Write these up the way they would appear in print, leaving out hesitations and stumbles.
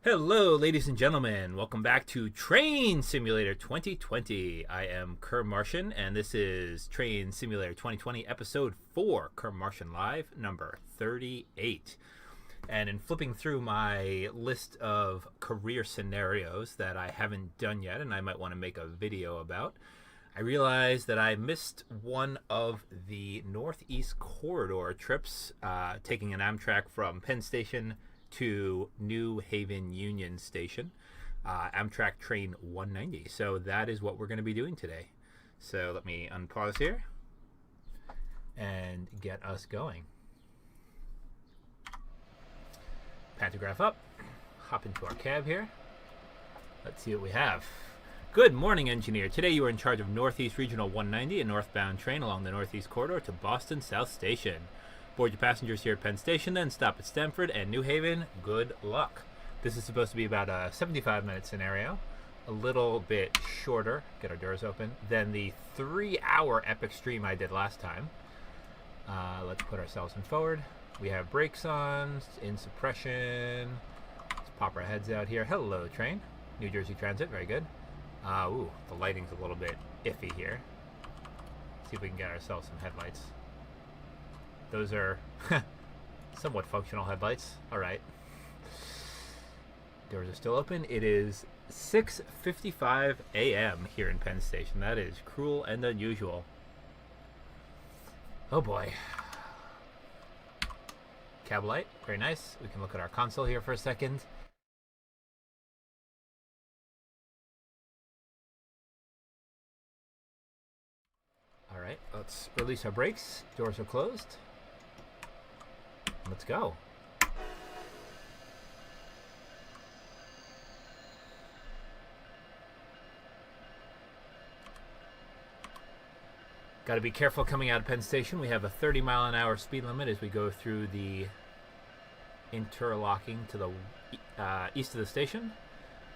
Hello, ladies and gentlemen. Welcome back to Train Simulator 2020. I am KermMartian, and this is Train Simulator 2020, Episode 4, KermMartian Live, number 38. And in flipping through my list of career scenarios that I haven't done yet, and I might want to make a video about, I realized that I missed one of the Northeast Corridor trips, taking an Amtrak from Penn Station to New Haven Union Station, Amtrak train 190. So that is what we're going to be doing today. So let me unpause here and get us going. Pantograph up, hop into our cab here. Let's see what we have. Good morning, engineer. Today you are in charge of Northeast Regional 190, a northbound train along the Northeast Corridor to Boston South Station. Board your passengers here at Penn Station, then stop at Stamford and New Haven. Good luck. This is supposed to be about a 75-minute scenario, a little bit shorter, get our doors open, than the 3-hour epic stream I did last time. Let's put ourselves in forward. We have brakes on, in suppression. Let's pop our heads out here. Hello, train. New Jersey Transit, very good. Ooh, the lighting's a little bit iffy here. See if we can get ourselves some headlights. Those are somewhat functional headlights. All right. Doors are still open. It is 6:55 a.m. here in Penn Station. That is cruel and unusual. Oh boy. Cab light, very nice. We can look at our console here for a second. All right, let's release our brakes. Doors are closed. Let's go. Got to be careful coming out of Penn Station. We have a 30-mile-an-hour speed limit as we go through the interlocking to the east of the station.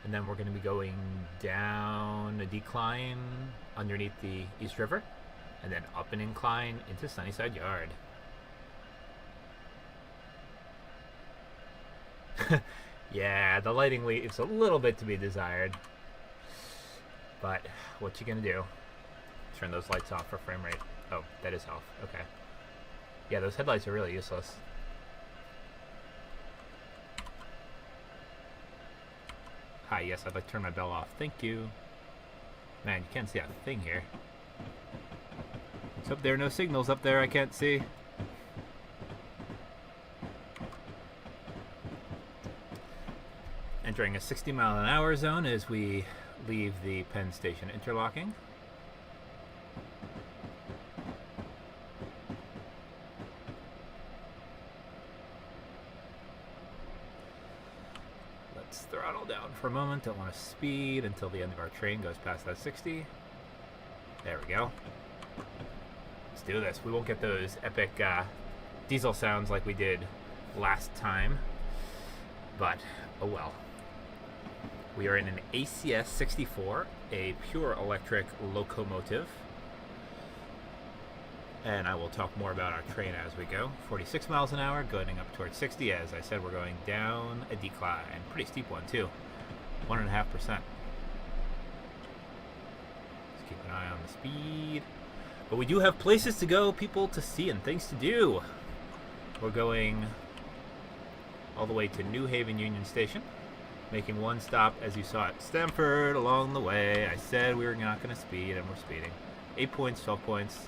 And then we're going to be going down a decline underneath the East River, and then up an incline into Sunnyside Yard. Yeah, the lighting leaves a little bit to be desired, but what you gonna do? Turn those lights off for frame rate. Oh, that is off. Okay. Yeah, those headlights are really useless. Hi, yes, I'd like to turn my bell off. Thank you. Man, you can't see a thing here. It's up there, no signals up there, I can't see. Entering a 60-mile-an-hour zone as we leave the Penn Station interlocking. Let's throttle down for a moment. Don't want to speed until the end of our train goes past that 60. There we go. Let's do this. We won't get those epic diesel sounds like we did last time, but oh well. We are in an ACS 64, a pure electric locomotive. And I will talk more about our train as we go. 46 miles an hour, going up towards 60. As I said, we're going down a decline. Pretty steep one, too. 1.5%. Let's keep an eye on the speed. But we do have places to go, people to see, and things to do. We're going all the way to New Haven Union Station, making one stop, as you saw, at Stamford along the way. I said we were not going to speed, and we're speeding. 8 points, 12 points.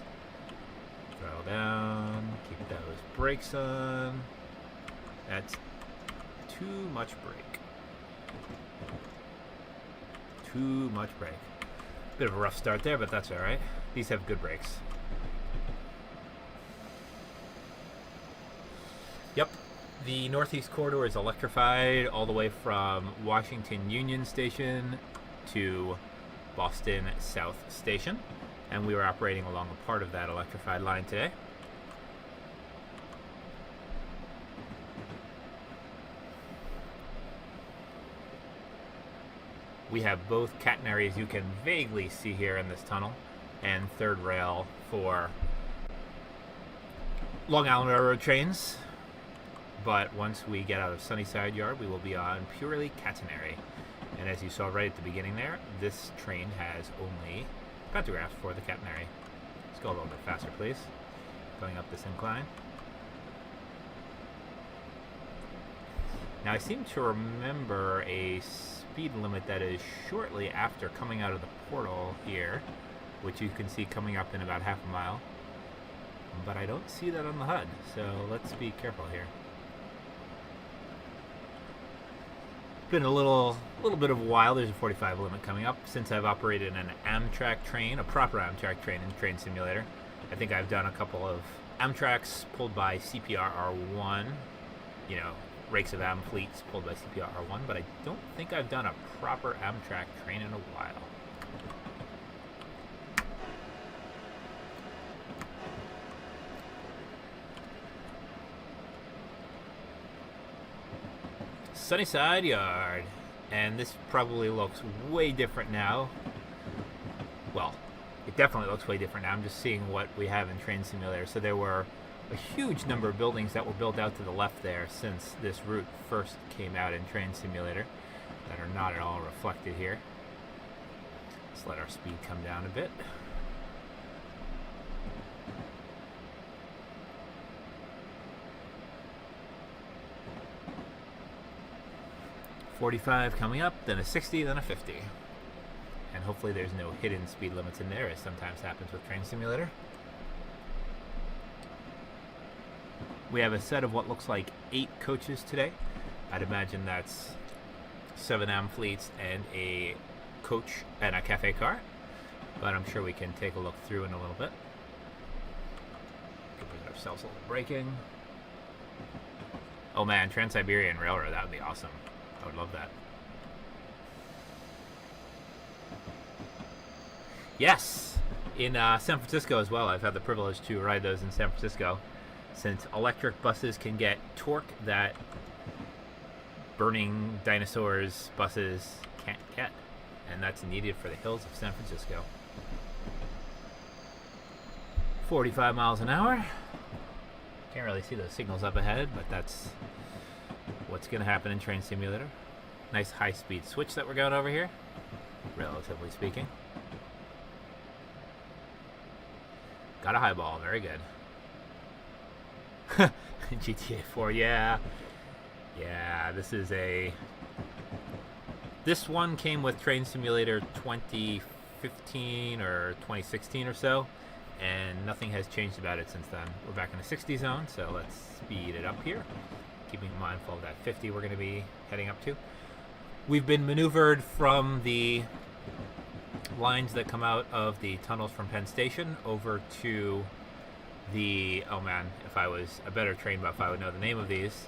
Throttle down. Keep those brakes on. That's too much brake. Too much brake. Bit of a rough start there, but that's all right. These have good brakes. Yep. The Northeast Corridor is electrified all the way from Washington Union Station to Boston South Station, and we were operating along a part of that electrified line today. We have both catenaries you can vaguely see here in this tunnel. and third rail for Long Island Railroad trains. But once we get out of Sunnyside Yard, we will be on purely catenary. And as you saw right at the beginning there, this train has only pantographs for the catenary. Let's go a little bit faster, please. Going up this incline. Now I seem to remember a speed limit that is shortly after coming out of the portal here, which you can see coming up in about half a mile. But I don't see that on the HUD, so let's be careful here. Been a little bit of a while. There's a 45 limit coming up since I've operated an Amtrak train, a proper Amtrak train in Train Simulator. I think I've done a couple of Amtraks pulled by CPR R1, you know, rakes of Am fleets pulled by CPR R1, but I don't think I've done a proper Amtrak train in a while. Sunnyside Yard, and this probably looks way different now. Well, it definitely looks way different now. I'm just seeing what we have in Train Simulator. So there were a huge number of buildings that were built out to the left there since this route first came out in Train Simulator that are not at all reflected here. Let's let our speed come down a bit. .45 coming up, then a 60, then a 50. And hopefully there's no hidden speed limits in there, as sometimes happens with Train Simulator. We have a set of what looks like 8 coaches today. I'd imagine that's 7 Am fleets and a coach and a cafe car. But I'm sure we can take a look through in a little bit. Give ourselves a little braking. Oh man, Trans-Siberian Railroad, that would be awesome. I would love that. Yes! In San Francisco as well. I've had the privilege to ride those in San Francisco, since electric buses can get torque that burning dinosaurs buses can't get. And that's needed for the hills of San Francisco. 45 miles an hour. Can't really see those signals up ahead, but that's what's going to happen in Train Simulator. Nice high-speed switch that we're going over here, relatively speaking. Got a high ball, very good. GTA 4, yeah. Yeah, this one came with Train Simulator 2015 or 2016 or so, and nothing has changed about it since then. We're back in the 60 zone, so let's speed it up here, keeping mindful of that 50 we're going to be heading up to. We've been maneuvered from the lines that come out of the tunnels from Penn Station over to the, oh man, if I was a better train buff, I would know the name of these.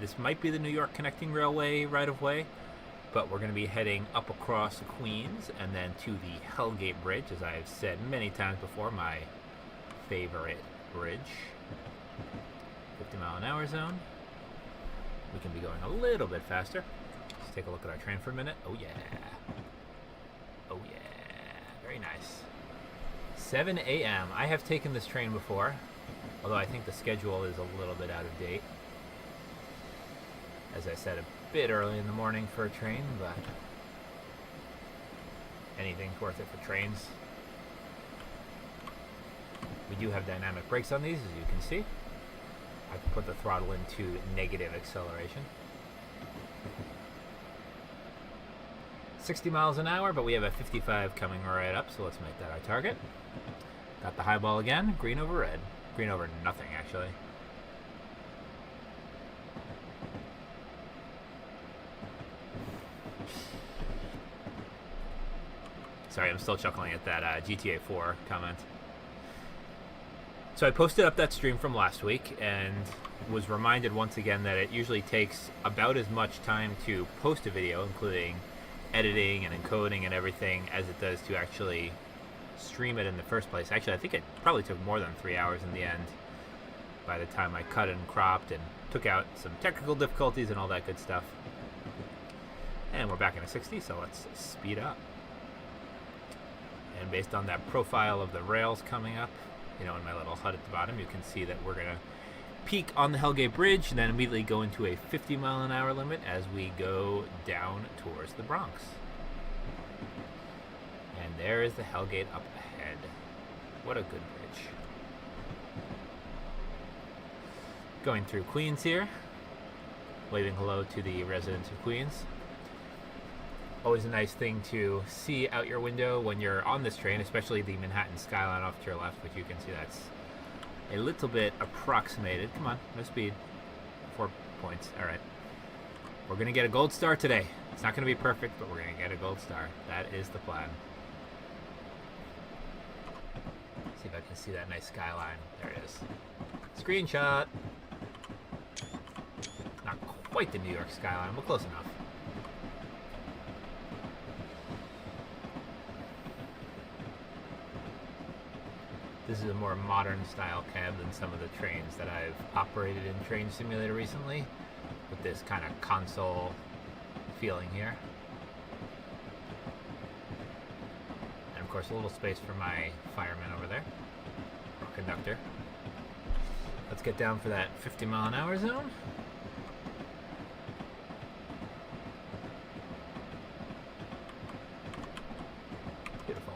This might be the New York Connecting Railway right-of-way, but we're going to be heading up across Queens and then to the Hellgate Bridge, as I have said many times before, my favorite bridge. 50 mile an hour zone. We can be going a little bit faster. Let's take a look at our train for a minute. Oh yeah. Oh yeah. Very nice. 7 a.m. I have taken this train before, although I think the schedule is a little bit out of date. As I said, a bit early in the morning for a train, but anything's worth it for trains. We do have dynamic brakes on these, as you can see. I can put the throttle into negative acceleration. 60 miles an hour, but we have a 55 coming right up, so let's make that our target. Got the high ball again, green over red. Green over nothing, actually. Sorry, I'm still chuckling at that GTA 4 comment. So I posted up that stream from last week and was reminded once again that it usually takes about as much time to post a video, including editing and encoding and everything, as it does to actually stream it in the first place. Actually, I think it probably took more than 3 hours in the end by the time I cut and cropped and took out some technical difficulties and all that good stuff. And we're back in a 60, so let's speed up. And based on that profile of the rails coming up, you know, in my little hut at the bottom, you can see that we're going to peak on the Hellgate Bridge and then immediately go into a 50-mile-an-hour limit as we go down towards the Bronx. And there is the Hellgate up ahead. What a good bridge. Going through Queens here, waving hello to the residents of Queens. Always a nice thing to see out your window when you're on this train, especially the Manhattan skyline off to your left, which you can see that's a little bit approximated. Come on, no speed. 4 points. All right. We're going to get a gold star today. It's not going to be perfect, but we're going to get a gold star. That is the plan. See if I can see that nice skyline. There it is. Screenshot. Not quite the New York skyline, but close enough. This is a more modern style cab than some of the trains that I've operated in Train Simulator recently, with this kind of console feeling here. And of course a little space for my fireman over there, or conductor. Let's get down for that 50-mile-an-hour zone. Beautiful.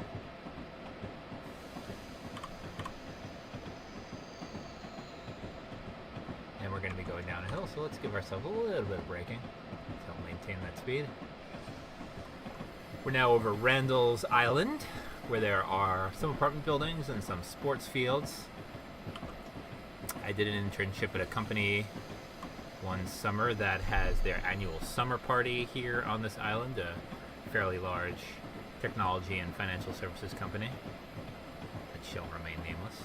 And we're going to be going down a hill, so let's give ourselves a little bit of braking to help maintain that speed. We're now over Randall's Island, where there are some apartment buildings and some sports fields. I did an internship at a company one summer that has their annual summer party here on this island, a fairly large technology and financial services company that shall remain nameless.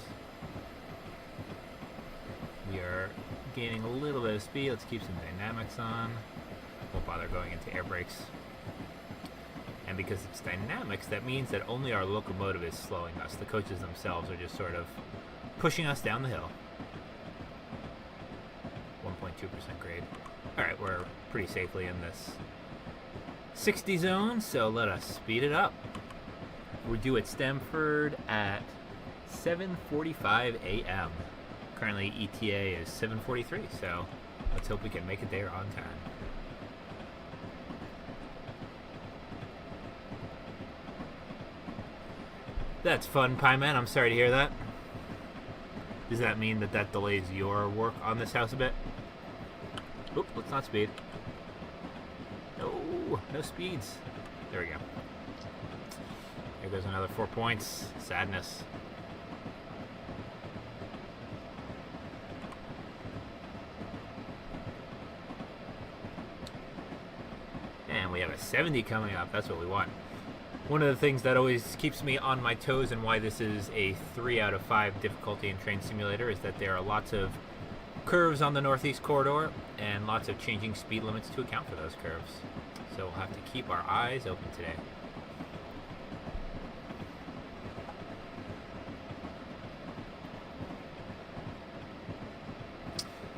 We are gaining a little bit of speed. Let's keep some dynamics on. Won't bother going into air brakes. And because it's dynamics, that means that only our locomotive is slowing us. The coaches themselves are just sort of pushing us down the hill. 1.2% grade. Alright, we're pretty safely in this 60 zone, so let us speed it up. We're due at Stamford at 7:45 a.m. Currently ETA is 7:43, so let's hope we can make it there on time. That's fun, Pie Man. I'm sorry to hear that. Does that mean that that delays your work on this house a bit? Oop, let's not speed. No, no speeds. There we go. There goes another 4 points. Sadness. And we have a 70 coming up. That's what we want. One of the things that always keeps me on my toes and why this is a 3 out of 5 difficulty in Train Simulator is that there are lots of curves on the Northeast Corridor and lots of changing speed limits to account for those curves. So we'll have to keep our eyes open today.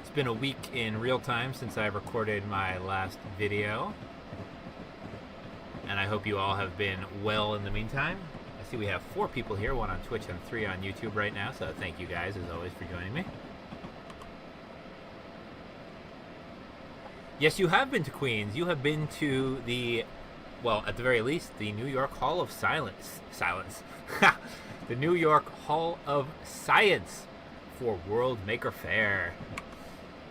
It's been a week in real time since I recorded my last video. And I hope you all have been well in the meantime. I see we have 4 people here, 1 on Twitch and 3 on YouTube right now, so thank you guys, as always, for joining me. Yes, you have been to Queens. You have been to the, well, at the very least, the New York Hall of Silence. The New York Hall of Science for World Maker Faire,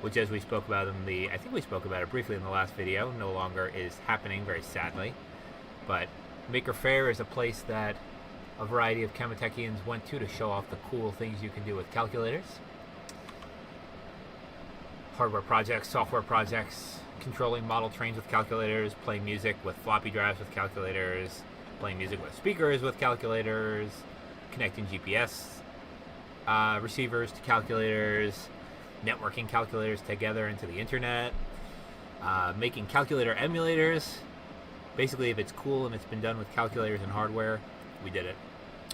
which, as we spoke about in the, I think we spoke about it briefly in the last video, no longer is happening, very sadly. But Maker Faire is a place that a variety of Chemitechians went to show off the cool things you can do with calculators. Hardware projects, software projects, controlling model trains with calculators, playing music with floppy drives with calculators, playing music with speakers with calculators, connecting GPS receivers to calculators, networking calculators together into the internet, making calculator emulators. Basically, if it's cool and it's been done with calculators and hardware, we did it.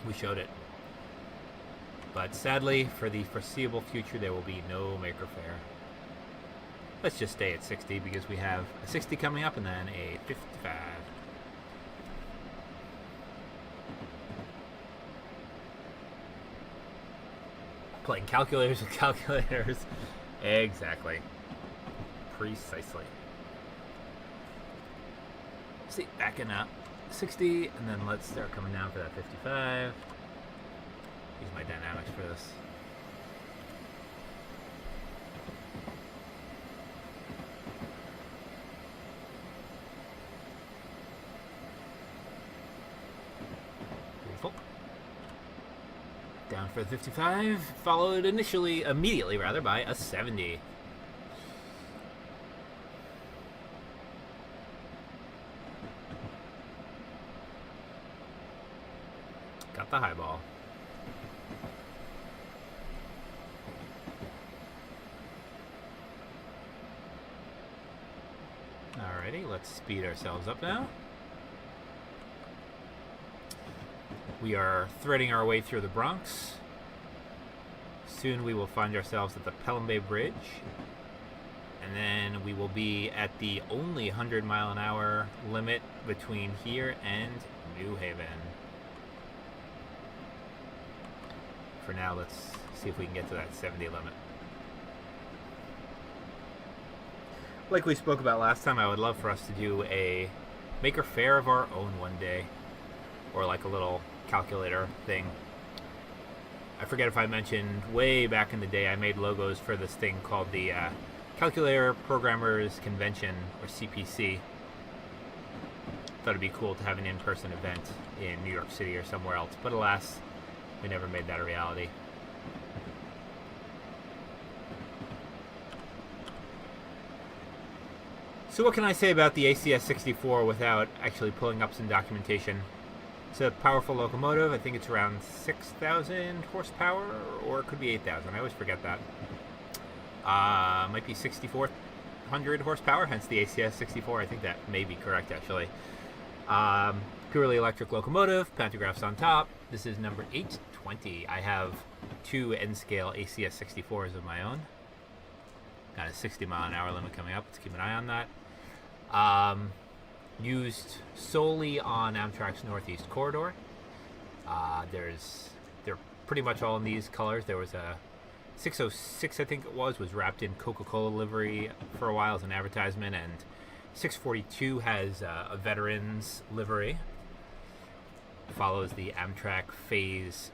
We showed it. But sadly, for the foreseeable future, there will be no Maker Faire. Let's just stay at 60 because we have a 60 coming up and then a 55. Playing calculators with calculators. Exactly. Precisely. See, backing up 60, and then let's start coming down for that 55. Use my dynamics for this. Beautiful. Down for the 55, followed immediately by a 70. Got the high ball. Alrighty, let's speed ourselves up now. We are threading our way through the Bronx. Soon we will find ourselves at the Pelham Bay Bridge. And then we will be at the only 100-mile-an-hour limit between here and New Haven. For now, let's see if we can get to that 70 limit. Like we spoke about last time, I would love for us to do a maker fair of our own one day. Or like a little calculator thing. I forget if I mentioned way back in the day I made logos for this thing called the Calculator Programmers Convention, or CPC. Thought it'd be cool to have an in-person event in New York City or somewhere else, but alas, we never made that a reality. So what can I say about the ACS-64 without actually pulling up some documentation? It's a powerful locomotive. I think it's around 6,000 horsepower, or it could be 8,000. I always forget that. Might be 6,400 horsepower, hence the ACS-64. I think that may be correct, actually. Purely electric locomotive, pantographs on top. This is number 820. I have 2 N-scale ACS-64s of my own. Got a 60-mile-an-hour limit coming up. Let's keep an eye on that. Used solely on Amtrak's Northeast Corridor. They're pretty much all in these colors. There was a 606, I think it was wrapped in Coca-Cola livery for a while as an advertisement, and 642 has a veterans livery. Follows the Amtrak phase,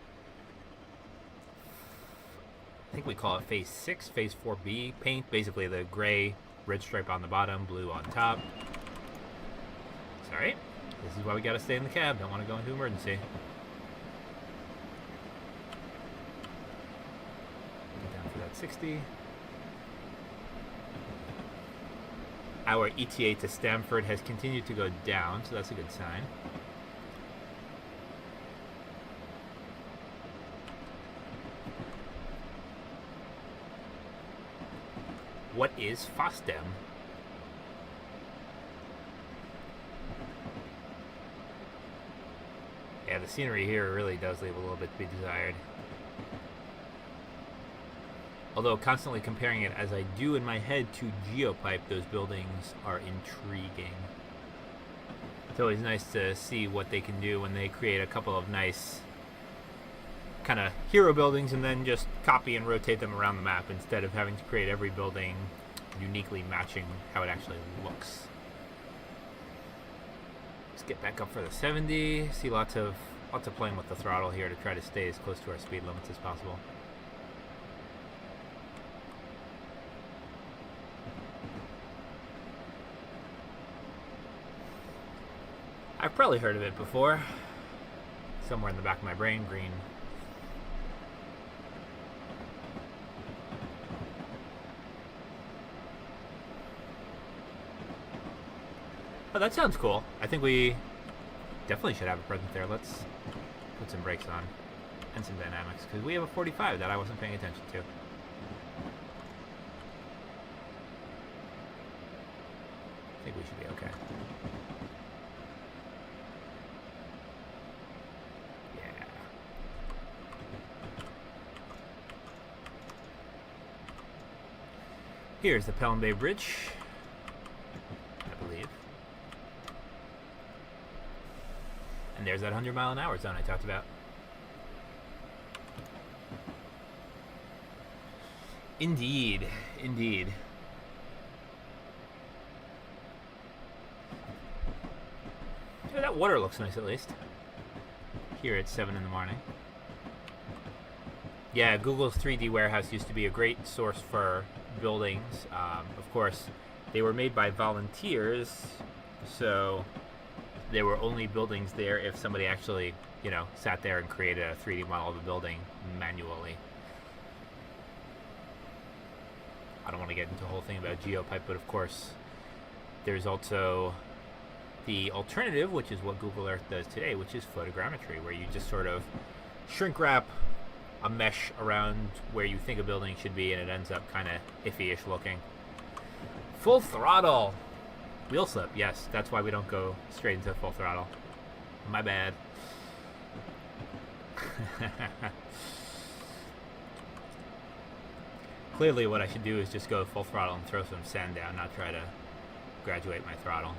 I think we call it phase 6, phase 4B paint. Basically the gray red stripe on the bottom, blue on top. Alright, this is why we gotta stay in the cab. Don't want to go into emergency. Get down for that 60. Our ETA to Stamford has continued to go down, so that's a good sign. What is FOSDEM? Yeah, the scenery here really does leave a little bit to be desired. Although constantly comparing it, as I do in my head, to Geopipe, those buildings are intriguing. It's always nice to see what they can do when they create a couple of nice kind of hero buildings and then just copy and rotate them around the map instead of having to create every building uniquely matching how it actually looks. Let's get back up for the 70. See lots of playing with the throttle here to try to stay as close to our speed limits as possible. I've probably heard of it before. Somewhere in the back of my brain, green. Oh, that sounds cool. I think we definitely should have a present there. Let's put some brakes on and some dynamics, because we have a 45 that I wasn't paying attention to. I think we should be okay. Yeah. Here's the Pelham Bay Bridge, I believe. And there's that 100-mile-an-hour zone I talked about. Indeed, indeed. Yeah, that water looks nice at least. Here at 7 in the morning. Yeah, Google's 3D warehouse used to be a great source for buildings. Of course, they were made by volunteers, so there were only buildings there if somebody actually, you know, sat there and created a 3D model of a building manually. I don't want to get into the whole thing about GeoPipe, but of course, there's also the alternative, which is what Google Earth does today, which is photogrammetry, where you just sort of shrink wrap a mesh around where you think a building should be, and it ends up kind of iffy-ish looking. Full throttle! Wheel slip, yes, that's why we don't go straight into full throttle. My bad. Clearly what I should do is just go full throttle and throw some sand down, not try to graduate my throttle.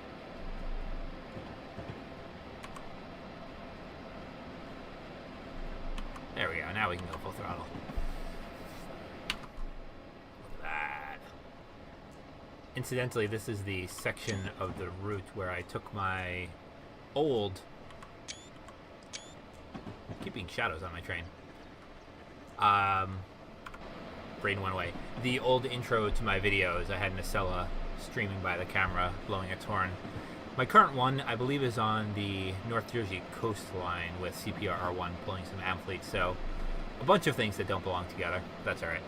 There we go, now we can go full throttle. Look at that. Incidentally, this is the section of the route where I took my old... Keeping shadows on my train. Brain went away. The old intro to my videos, I had Nacella streaming by the camera, blowing its horn. My current one, I believe, is on the North Jersey coastline with CPR-R1 pulling some amphitheats, so a bunch of things that don't belong together. That's alright.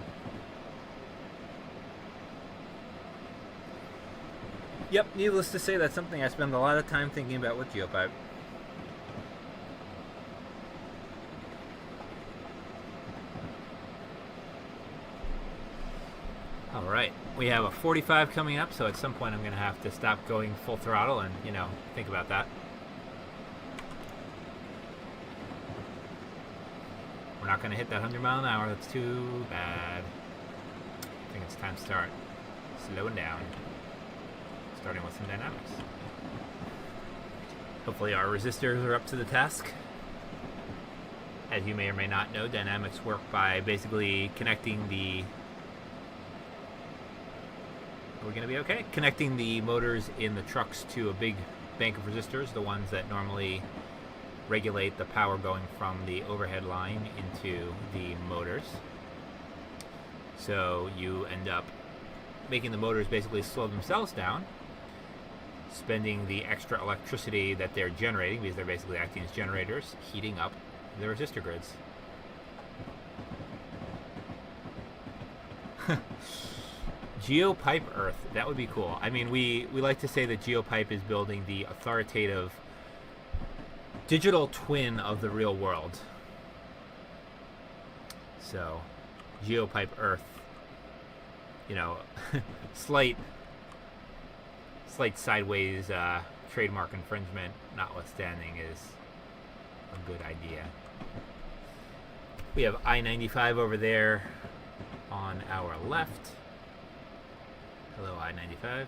Yep, needless to say, that's something I spend a lot of time thinking about with GeoPipe. Alright, we have a 45 coming up, so at some point I'm going to have to stop going full throttle and, you know, think about that. We're not going to hit that 100 mile an hour, that's too bad. I think it's time to start slowing down. Starting with some dynamics. Hopefully our resistors are up to the task. As you may or may not know, dynamics work by basically connecting the... Are we going to be okay? Connecting the motors in the trucks to a big bank of resistors, the ones that normally regulate the power going from the overhead line into the motors. So you end up making the motors basically slow themselves down, spending the extra electricity that they're generating, because they're basically acting as generators, heating up the resistor grids. GeoPipe Earth, that would be cool. I mean, we like to say that GeoPipe is building the authoritative digital twin of the real world. So, GeoPipe Earth, you know, slight sideways trademark infringement notwithstanding is a good idea. We have I-95 over there on our left. Hello, I-95.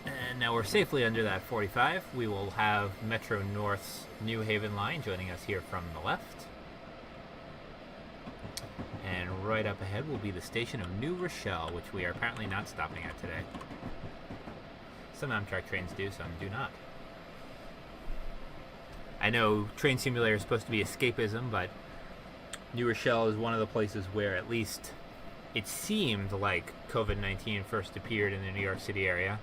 And now we're safely under that 45. We will have Metro North's New Haven line joining us here from the left. And right up ahead will be the station of New Rochelle, which we are apparently not stopping at today. Some Amtrak trains do, some do not. I know Train Simulator is supposed to be escapism, but New Rochelle is one of the places where at least it seemed like COVID-19 first appeared in the New York City area.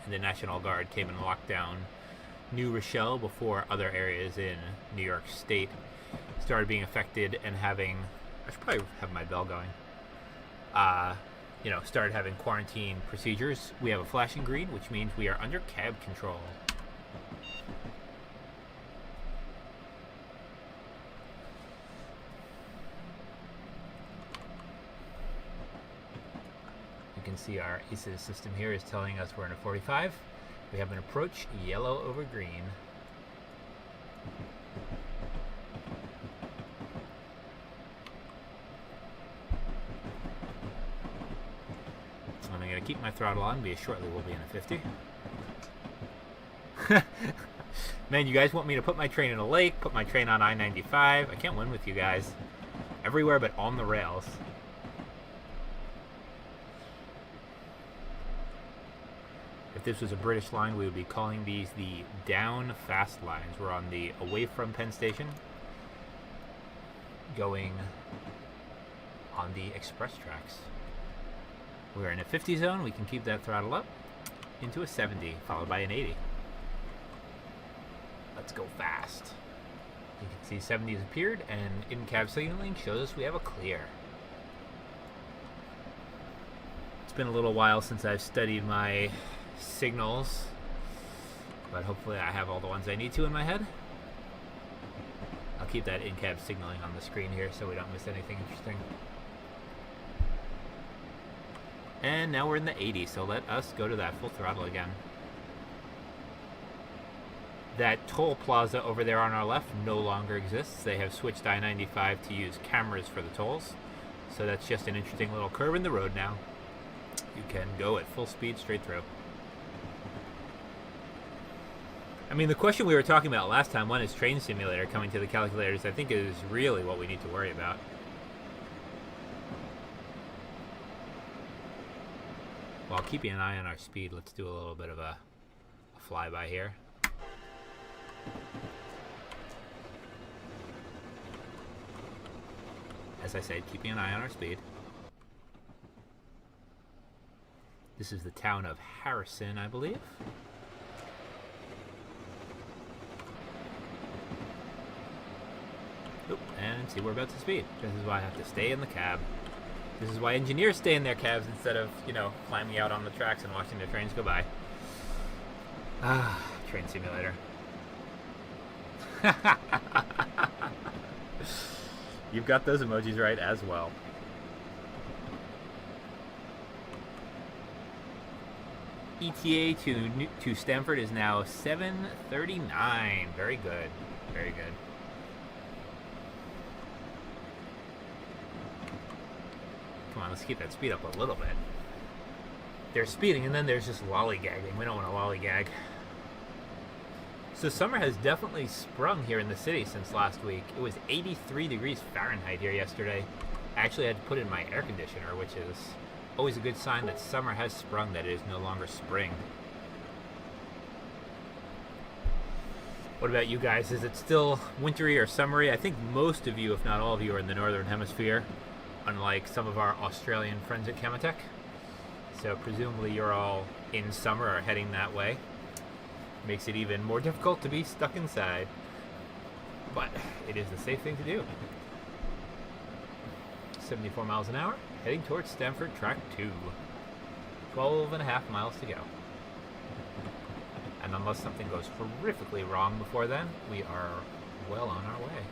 And the National Guard came and locked down New Rochelle before other areas in New York State started being affected and having... I should probably have my bell going. You know, started having quarantine procedures. We have a flashing green, which means we are under cab control. You can see our ACES system here is telling us we're in a 45. We have an approach, yellow over green. I'm going to keep my throttle on because shortly we'll be in a 50. Man, you guys want me to put my train in a lake, put my train on I-95. I can't win with you guys. everywhere but on the rails. If this was a British line, we would be calling these the down fast lines. We're on the away from Penn Station, going on the express tracks. We're in a 50 zone. We can keep that throttle up into a 70, followed by an 80. Let's go fast. You can see 70 has appeared, and in-cab signaling shows us we have a clear. It's been a little while since I've studied my signals, but hopefully I have all the ones I need to in my head. I'll keep that in-cab signaling on the screen here so we don't miss anything interesting. And now we're in the 80, so let us go to that full throttle again. That toll plaza over there on our left no longer exists. They have switched I-95 to use cameras for the tolls, so that's just an interesting little curve in the road now. You can go at full speed straight through. I mean, the question we were talking about last time, when is Train Simulator coming to the calculators, I think is really what we need to worry about. While keeping an eye on our speed, let's do a little bit of a flyby here. As I said, keeping an eye on our speed. This is the town of Harrison, I believe. Oop, and see, we're about to speed. This is why I have to stay in the cab. This is why engineers stay in their cabs instead of, you know, climbing out on the tracks and watching their trains go by. Ah, Train Simulator. You've got those emojis right as well. ETA to Stamford is now 7:39. Very good. Very good. Come on, let's keep that speed up a little bit. There's speeding, and then there's just lollygagging. We don't want to lollygag. So summer has definitely sprung here in the city since last week. It was 83 degrees Fahrenheit here yesterday. I actually had to put in my air conditioner, which is always a good sign that summer has sprung, that it is no longer spring. What about you guys? Is it still wintry or summery? I think most of you, if not all of you, are in the northern hemisphere, unlike some of our Australian friends at Chematech. So presumably you're all in summer or heading that way. Makes it even more difficult to be stuck inside. But it is the safe thing to do. 74 miles an hour, heading towards Stamford Track 2. 12.5 miles to go. And unless something goes horrifically wrong before then, we are well on our way.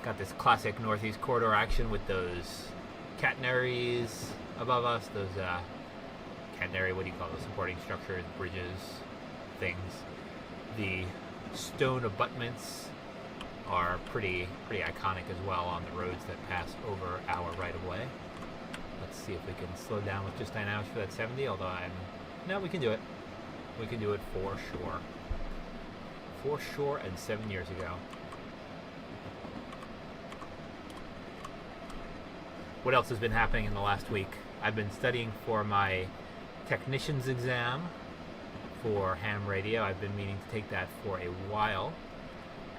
Got this classic Northeast Corridor action with those catenaries above us, those catenary, what do you call those, supporting structures, bridges, things. The stone abutments are pretty iconic as well on the roads that pass over our right-of-way. Let's see if we can slow down with just 9 hours for that 70, although no, we can do it. We can do it for sure. For sure, and 7 years ago. What else has been happening in the last week? I've been studying for my technician's exam for ham radio. I've been meaning to take that for a while,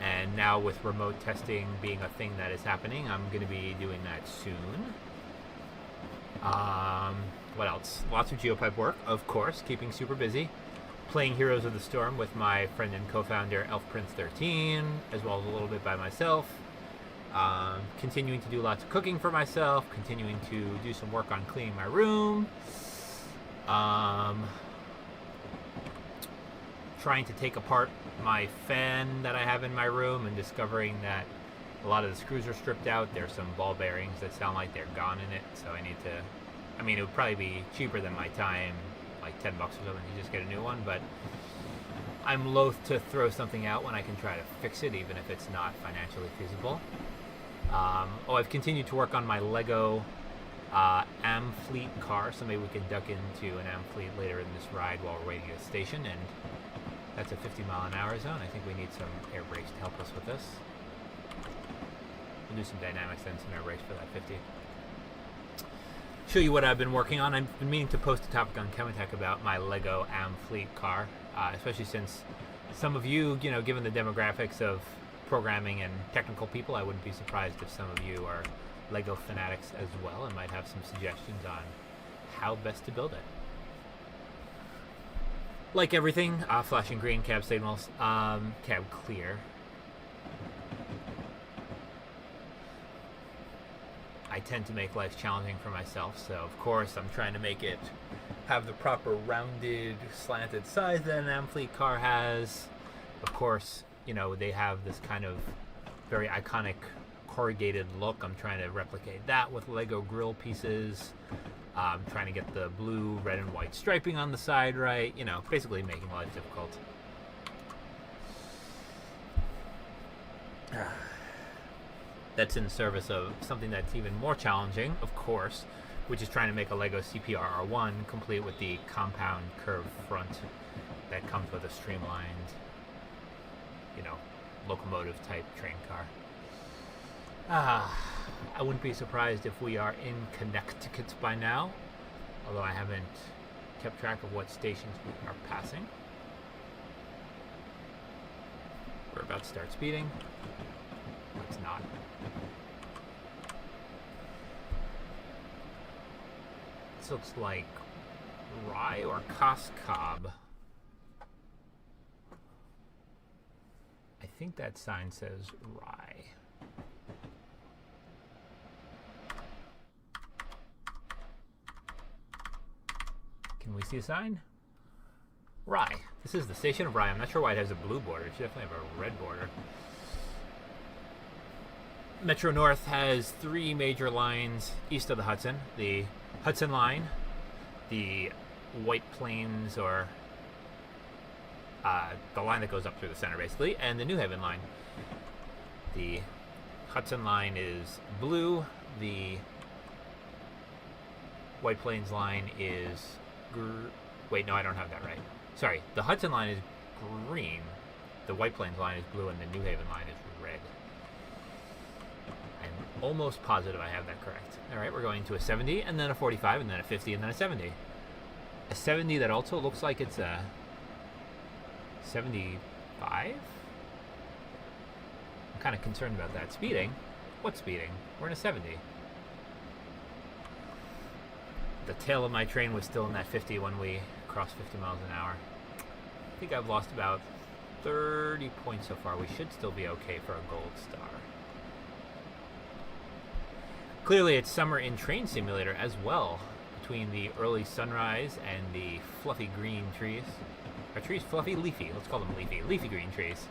and now with remote testing being a thing that is happening, I'm going to be doing that soon. What else? Lots of geopipe work, of course, keeping super busy. Playing Heroes of the Storm with my friend and co-founder Elf Prince 13, as well as a little bit by myself. Continuing to do lots of cooking for myself, continuing to do some work on cleaning my room, trying to take apart my fan that I have in my room and discovering that a lot of the screws are stripped out. There's some ball bearings that sound like they're gone in it, so I need to, I mean, it would probably be cheaper than my time, like $10 or something, to just get a new one, but I'm loath to throw something out when I can try to fix it, even if it's not financially feasible. I've continued to work on my Lego Amfleet car, so maybe we can duck into an Amfleet later in this ride while we're waiting at the station, and that's a 50 mile an hour zone. I think we need some air brakes to help us with this. We'll do some dynamics then in our race for that 50. Show you what I've been working on. I've been meaning to post a topic on Chematech about my Lego Fleet car, especially since some of you, given the demographics of programming and technical people, I wouldn't be surprised if some of you are Lego fanatics as well and might have some suggestions on how best to build it. Like everything, flashing green, cab signals, cab clear. I tend to make life challenging for myself, so of course I'm trying to make it have the proper rounded, slanted size that an Fleet car has. Of course, they have this kind of very iconic corrugated look. I'm trying to replicate that with Lego grill pieces. I'm trying to get the blue, red, and white striping on the side right. Basically making life difficult. That's in service of something that's even more challenging, of course, which is trying to make a Lego CPR-R1 complete with the compound curved front that comes with a streamlined, locomotive type train car. I wouldn't be surprised if we are in Connecticut by now, although I haven't kept track of what stations we are passing. We're about to start speeding. Let's not. This looks like Rye or Coscob. I think that sign says Rye. Can we see a sign? Rye. This is the station of Rye. I'm not sure why it has a blue border. It should definitely have a red border. Metro North has 3 major lines east of the Hudson. The Hudson Line, the White Plains, or the line that goes up through the center, basically, and the New Haven Line. The Hudson Line is blue. The White Plains Line is... Wait, no, I don't have that right. Sorry, the Hudson Line is green. The White Plains Line is blue, and the New Haven Line is red. I'm almost positive I have that correct. Alright, we're going to a 70, and then a 45, and then a 50, and then a 70. A 70 that also looks like it's a 75? I'm kind of concerned about that. Speeding? What speeding? We're in a 70. The tail of my train was still in that 50 when we crossed 50 miles an hour. I think I've lost about 30 points so far. We should still be okay for a gold star. Clearly it's summer in Train Simulator as well, between the early sunrise and the fluffy green trees. Are trees fluffy? Leafy. Let's call them leafy. Leafy green trees.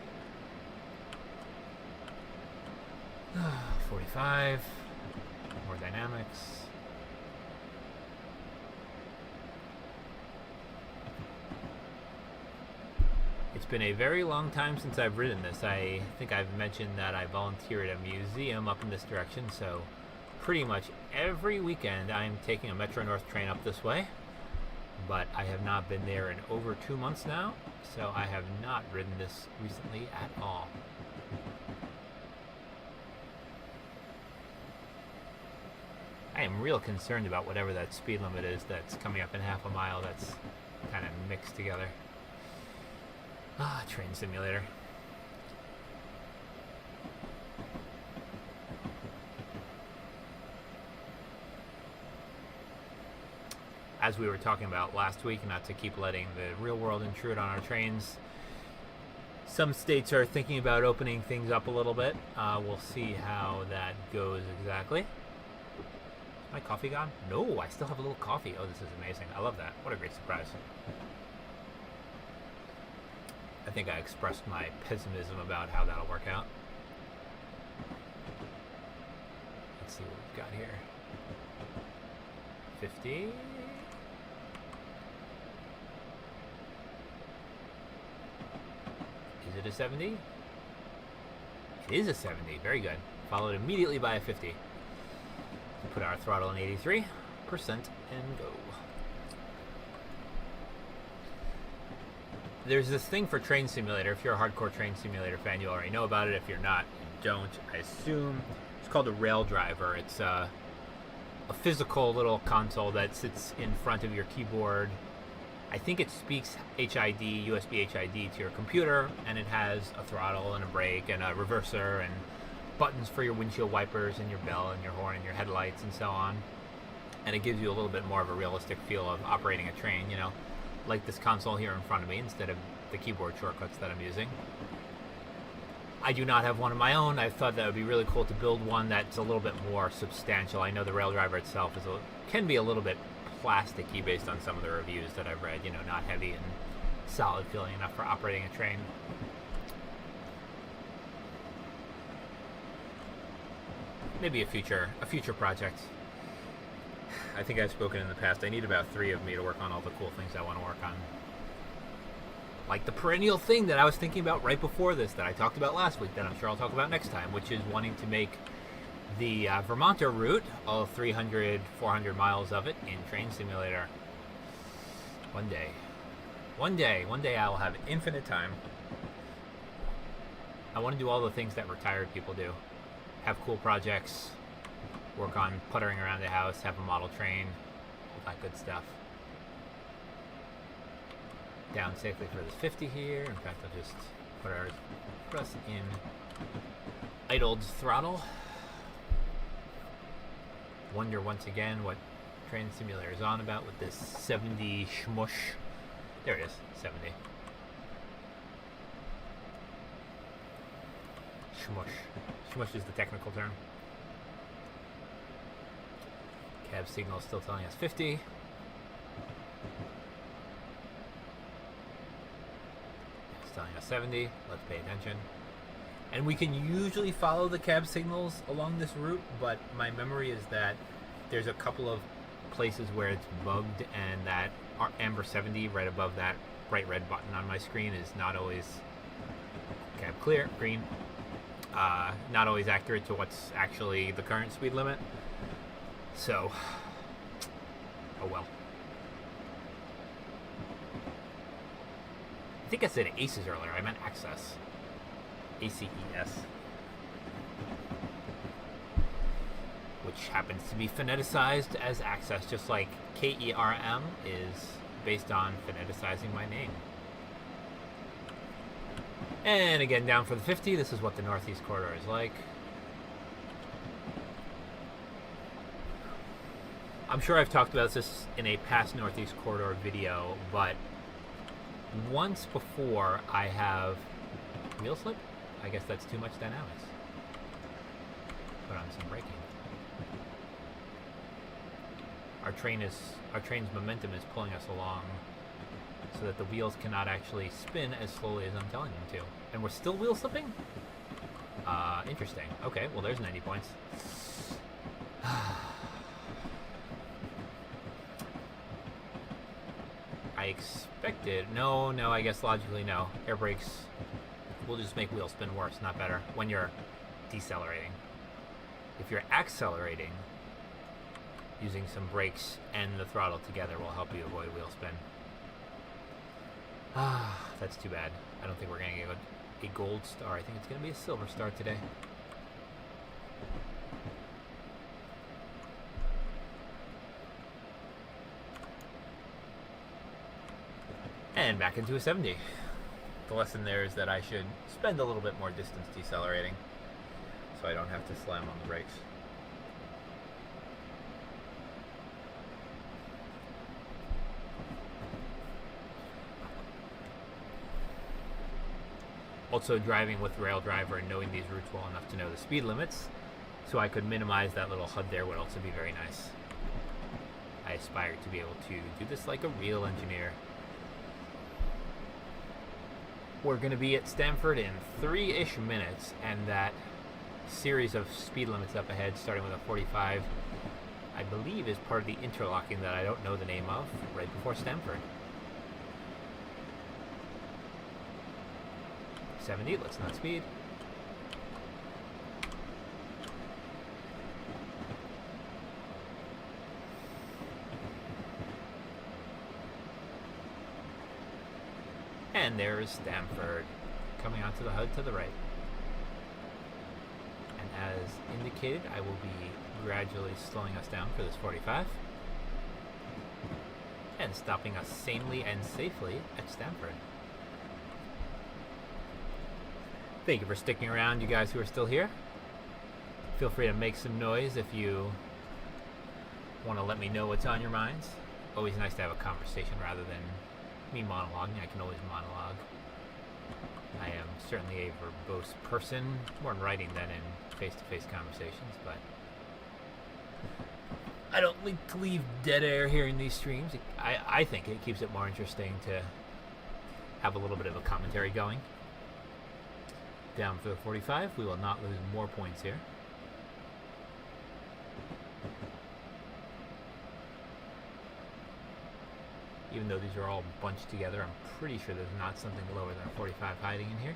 45. More dynamics. It's been a very long time since I've ridden this. I think I've mentioned that I volunteer at a museum up in this direction, so pretty much every weekend I'm taking a Metro North train up this way, but I have not been there in over 2 months now, so I have not ridden this recently at all. I am real concerned about whatever that speed limit is that's coming up in half a mile that's kind of mixed together. Train Simulator. As we were talking about last week, not to keep letting the real world intrude on our trains, some states are thinking about opening things up a little bit. We'll see how that goes exactly. Is my coffee gone? No, I still have a little coffee. Oh, this is amazing. I love that. What a great surprise. I think I expressed my pessimism about how that'll work out. Let's see what we've got here. 50. Is it a 70? It is a 70. Very good. Followed immediately by a 50. Put our throttle in 83% and go. There's this thing for Train Simulator. If you're a hardcore Train Simulator fan, you already know about it. If you're not, you don't. I assume It's called a rail driver. It's a physical little console that sits in front of your keyboard. I think it speaks HID, USB HID to your computer, and it has a throttle and a brake and a reverser and buttons for your windshield wipers and your bell and your horn and your headlights and so on. And it gives you a little bit more of a realistic feel of operating a train, you know, like this console here in front of me instead of the keyboard shortcuts that I'm using. I do not have one of my own. I thought that would be really cool to build one that's a little bit more substantial. I know the rail driver itself can be a little bit plasticky based on some of the reviews that I've read, you know, not heavy and solid feeling enough for operating a train. Maybe a future project. I think I've spoken in the past. I need about 3 of me to work on all the cool things I want to work on. Like the perennial thing that I was thinking about right before this that I talked about last week that I'm sure I'll talk about next time, which is wanting to make the Vermonter route, all 300, 400 miles of it, in Train Simulator. One day I will have infinite time. I want to do all the things that retired people do. Have cool projects, work on puttering around the house, have a model train, all that good stuff. Down safely for this 50 here. In fact, I'll just press in idled throttle. Wonder once again what Train Simulator is on about with this 70 shmush. There it is, 70. Shmush. Shmush is the technical term. Cab signal is still telling us 50. It's telling us 70. Let's pay attention. And we can usually follow the cab signals along this route, but my memory is that there's a couple of places where it's bugged, and that amber 70 right above that bright red button on my screen is not always cab clear, green. Not always accurate to what's actually the current speed limit. So, oh well. I think I said ACES earlier. I meant access. ACES. Which happens to be phoneticized as access, just like KERM is based on phoneticizing my name. And again, down for the 50. This is what the Northeast Corridor is like. I'm sure I've talked about this in a past Northeast Corridor video, but once before I have wheel slip. I guess that's too much dynamics. Put on some braking. Our train's momentum is pulling us along so that the wheels cannot actually spin as slowly as I'm telling them to. And we're still wheel slipping? Interesting. Okay, well there's 90 points. I expected... No, I guess logically no. Air brakes will just make wheel spin worse, not better, when you're decelerating. If you're accelerating, using some brakes and the throttle together will help you avoid wheel spin. That's too bad. I don't think we're going to get a gold star. I think it's going to be a silver star today. And back into a 70. The lesson there is that I should spend a little bit more distance decelerating so I don't have to slam on the brakes. Also, driving with Rail Driver and knowing these routes well enough to know the speed limits so I could minimize that little HUD there would also be very nice. I aspire to be able to do this like a real engineer. We're going to be at Stamford in 3-ish minutes, and that series of speed limits up ahead, starting with a 45, I believe is part of the interlocking that I don't know the name of, right before Stamford. 70, let's not speed. And there's Stamford coming onto the HUD to the right. And as indicated, I will be gradually slowing us down for this 45 and stopping us sanely and safely at Stamford. Thank you for sticking around, you guys who are still here. Feel free to make some noise if you want to let me know what's on your minds. Always nice to have a conversation rather than me monologuing. I can always monologue. I am certainly a verbose person, more in writing than in face-to-face conversations, but I don't like to leave dead air here in these streams. I think it keeps it more interesting to have a little bit of a commentary going. Down for the 45. We will not lose more points here. Even though these are all bunched together, I'm pretty sure there's not something lower than a 45 hiding in here.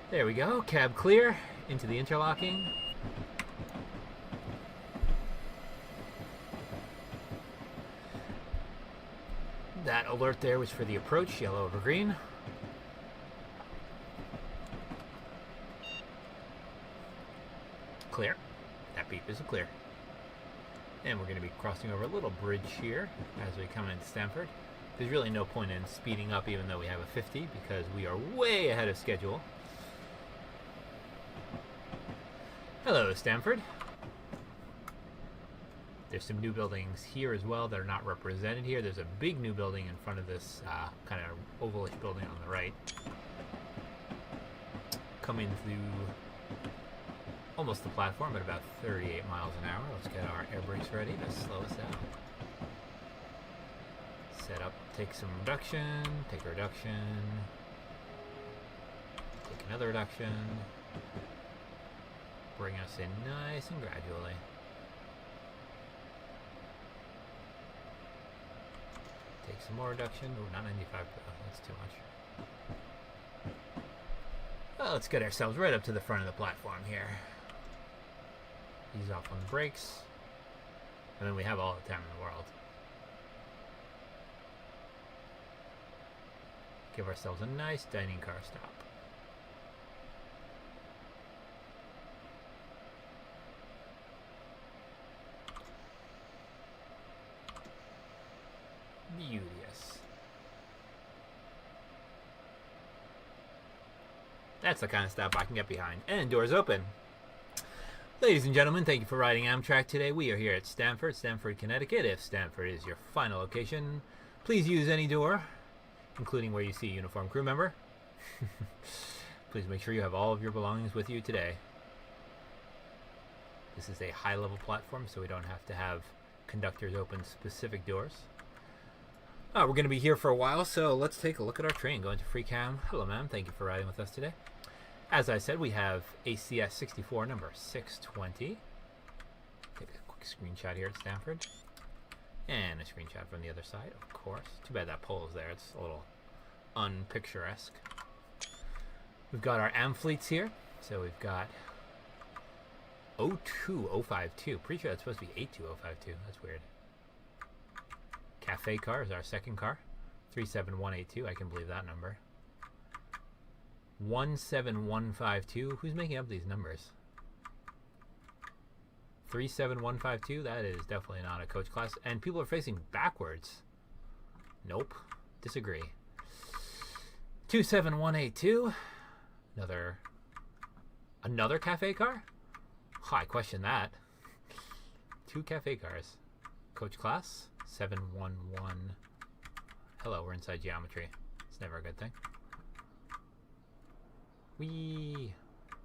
There we go. Cab clear into the interlocking. That alert there was for the approach, yellow over green. Clear. That beep is a clear. And we're going to be crossing over a little bridge here as we come into Stamford. There's really no point in speeding up even though we have a 50 because we are way ahead of schedule. Hello, Stamford. There's some new buildings here as well that are not represented here. There's a big new building in front of this kind of ovalish building on the right. Coming through almost the platform at about 38 miles an hour. Let's get our air brakes ready to slow us down. Set up, take some reduction, take a reduction, take another reduction. Bring us in nice and gradually. Take some more reduction. Oh, not 95, that's too much. Well, let's get ourselves right up to the front of the platform here. Ease off on the brakes. And then we have all the time in the world. Give ourselves a nice dining car stop. Beauteous. That's the kind of stuff I can get behind. And doors open. Ladies and gentlemen, thank you for riding Amtrak today. We are here at Stamford, Connecticut. If Stamford is your final location, please use any door, including where you see a uniformed crew member. Please make sure you have all of your belongings with you today. This is a high-level platform, so we don't have to have conductors open specific doors. We're going to be here for a while, so let's take a look at our train. Going to free cam. Hello, ma'am. Thank you for riding with us today. As I said, we have ACS 64 number 620. Take a quick screenshot here at Stamford. And a screenshot from the other side, of course. Too bad that pole is there. It's a little unpicturesque. We've got our AM fleets here. So we've got 02052. Pretty sure that's supposed to be 82052. That's weird. Cafe car is our second car. 37182. I can believe that number. 17152. Who's making up these numbers? 37152. That is definitely not a coach class. And people are facing backwards. Nope. Disagree. 27182. Another cafe car? I question that. 2 cafe cars. Coach class 711. Hello, we're inside geometry. It's never a good thing.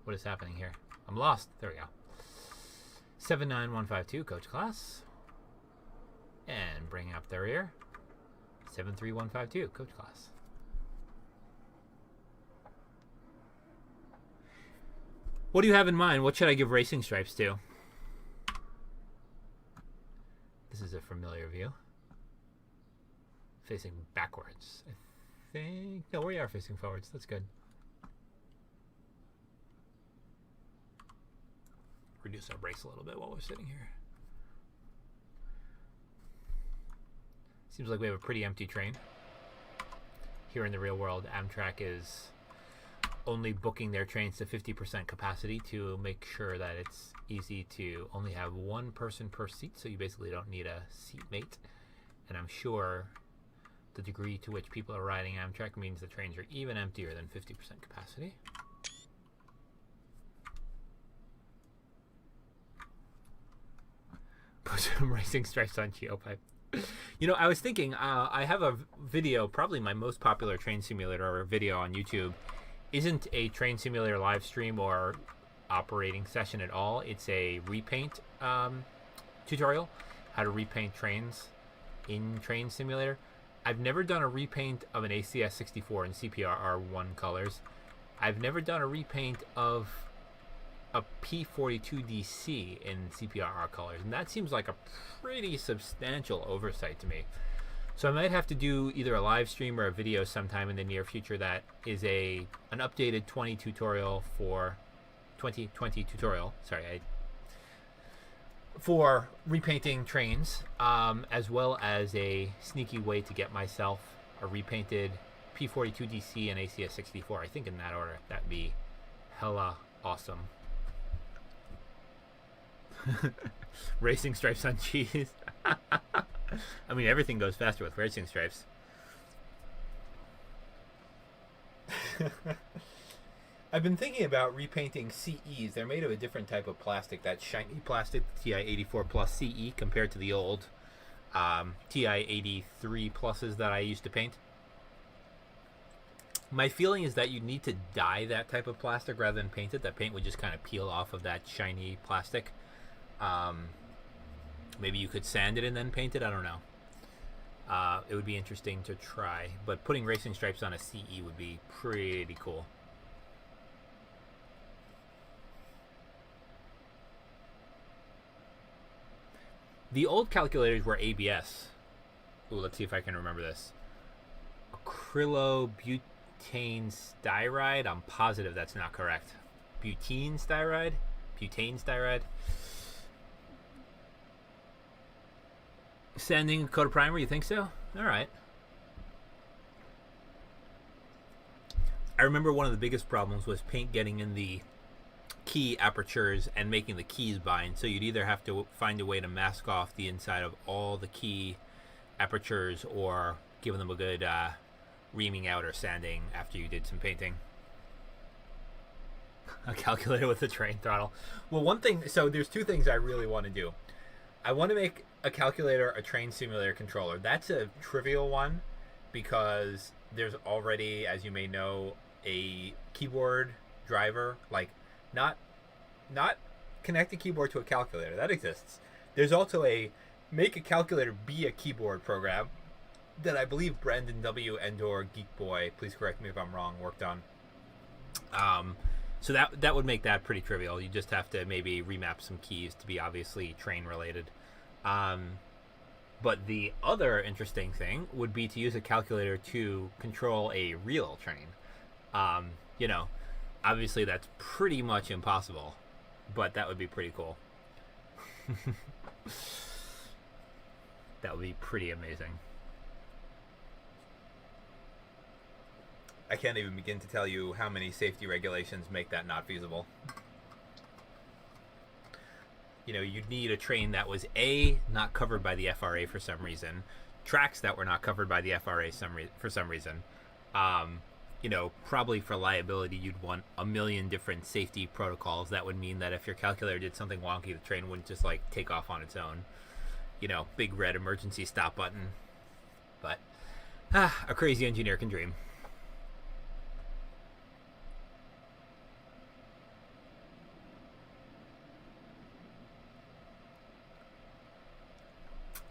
What is happening here? I'm lost. There we go. 79152 coach class. And bringing up the rear. 73152 coach class. What do you have in mind? What should I give racing stripes to? This is a familiar view. Facing backwards, I think. No, we are facing forwards. That's good. Reduce our brakes a little bit while we're sitting here. Seems like we have a pretty empty train. Here in the real world, Amtrak is only booking their trains to 50% capacity to make sure that it's easy to only have one person per seat, so you basically don't need a seatmate. And I'm sure the degree to which people are riding Amtrak means the trains are even emptier than 50% capacity. Put some racing stripes on Geopipe. You know, I was thinking, I have a video, probably my most popular train simulator video on YouTube, isn't a train simulator live stream or operating session at all. It's a repaint tutorial, how to repaint trains in Train Simulator. I've never done a repaint of an ACS 64 in CPR1 colors. I've never done a repaint of a P42DC in CPRR colors, and that seems like a pretty substantial oversight to me. So I might have to do either a live stream or a video sometime in the near future that is an updated 2020 tutorial. For repainting trains, as well as a sneaky way to get myself a repainted P42DC and ACS 64. I think in that order. That'd be hella awesome. Racing stripes on cheese. I mean, everything goes faster with racing stripes. I've been thinking about repainting CEs. They're made of a different type of plastic, that shiny plastic, TI-84 Plus CE, compared to the old TI-83 Pluses that I used to paint. My feeling is that you need to dye that type of plastic rather than paint it. That paint would just kind of peel off of that shiny plastic. Maybe you could sand it and then paint it. I don't know. It would be interesting to try. But putting racing stripes on a CE would be pretty cool. The old calculators were ABS. Ooh, let's see if I can remember this. Acrylobutane styride. I'm positive that's not correct. Butane styride? Butane styride? Sanding coat of primer, you think so? Alright. I remember one of the biggest problems was paint getting in the key apertures and making the keys bind, so you'd either have to find a way to mask off the inside of all the key apertures or give them a good reaming out or sanding after you did some painting. A calculator with a train throttle. Well, one thing, so there's two things I really want to do. I want to make a calculator a train simulator controller. That's a trivial one because there's already, as you may know, a keyboard driver, like not connect a keyboard to a calculator. That exists. There's also a make a calculator be a keyboard program that I believe Brandon W. and/or Geek Boy, please correct me if I'm wrong, worked on. So that would make that pretty trivial. You just have to maybe remap some keys to be obviously train related. But the other interesting thing would be to use a calculator to control a real train. You know, obviously that's pretty much impossible, but that would be pretty cool. That would be pretty amazing. I can't even begin to tell you how many safety regulations make that not feasible. You know, you'd need a train that was A, not covered by the FRA for some reason, tracks that were not covered by the FRA for some reason. You know, probably for liability, you'd want a million different safety protocols. That would mean that if your calculator did something wonky, the train wouldn't just like take off on its own. You know, big red emergency stop button. But a crazy engineer can dream.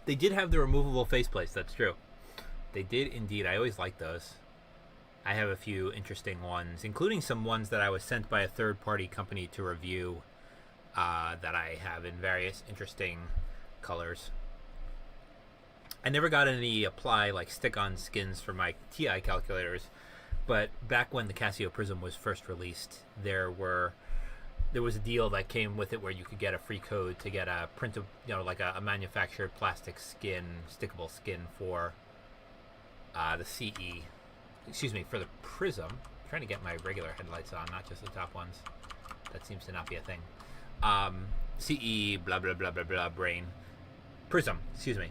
They did have the removable faceplates, that's true. They did indeed. I always liked those. I have a few interesting ones, including some ones that I was sent by a third-party company to review that I have in various interesting colors. I never got any apply, like stick-on skins for my TI calculators, but back when the Casio Prism was first released, there was a deal that came with it where you could get a free code to get a printable, you know, like a manufactured plastic skin, stickable skin for the CE. Excuse me, for the Prism. I'm trying to get my regular headlights on, not just the top ones. That seems to not be a thing. CE, blah, blah, blah, blah, blah, brain. Prism, excuse me.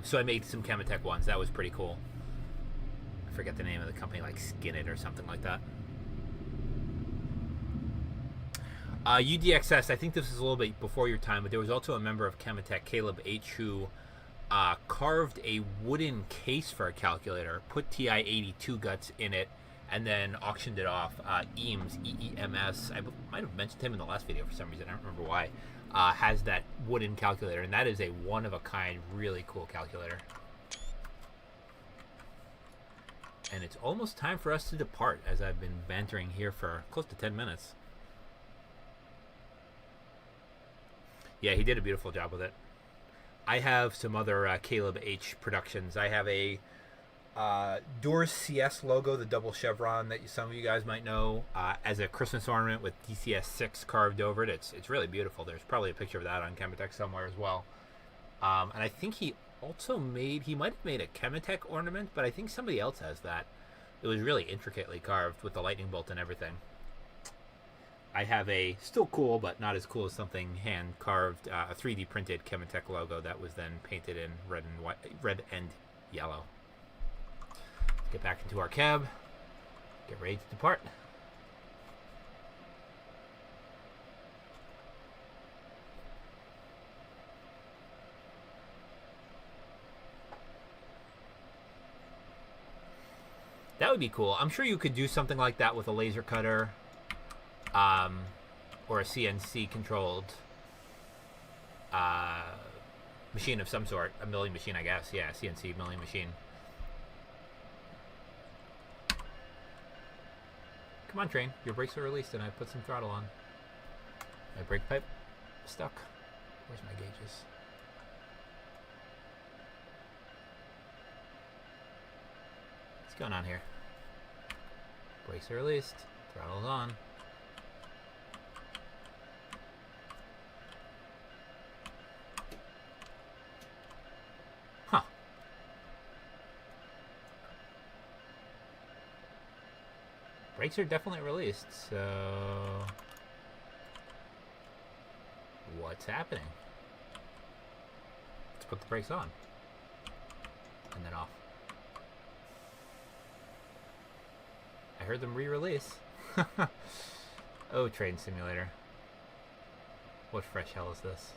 So I made some Chematech ones. That was pretty cool. I forget the name of the company, like Skin It or something like that. UDXS, I think this is a little bit before your time, but there was also a member of Chematech, Caleb H., who carved a wooden case for a calculator, put TI-82 guts in it, and then auctioned it off. Eames, E-E-M-S, I might have mentioned him in the last video for some reason, I don't remember why, has that wooden calculator, and that is a one-of-a-kind, really cool calculator. And it's almost time for us to depart, as I've been bantering here for close to 10 minutes. Yeah, he did a beautiful job with it. I have some other Caleb H. productions. I have a Doors CS logo, the double chevron that some of you guys might know, as a Christmas ornament with DCS 6 carved over it. It's really beautiful. There's probably a picture of that on Chematech somewhere as well. And I think he also he might have made a Chematech ornament, but I think somebody else has that. It was really intricately carved with the lightning bolt and everything. I have a still cool, but not as cool as something hand carved, a 3D printed Chematech logo that was then painted in red and yellow. Let's get back into our cab, get ready to depart. That would be cool. I'm sure you could do something like that with a laser cutter. Or a CNC controlled machine of some sort. A milling machine, I guess. Yeah, CNC milling machine. Come on, train. Your brakes are released and I put some throttle on. My brake pipe stuck. Where's my gauges? What's going on here? Brakes are released. Throttle's on. Brakes are definitely released, so what's happening? Let's put the brakes on and then off. I heard them re-release. Oh, Train Simulator. What fresh hell is this?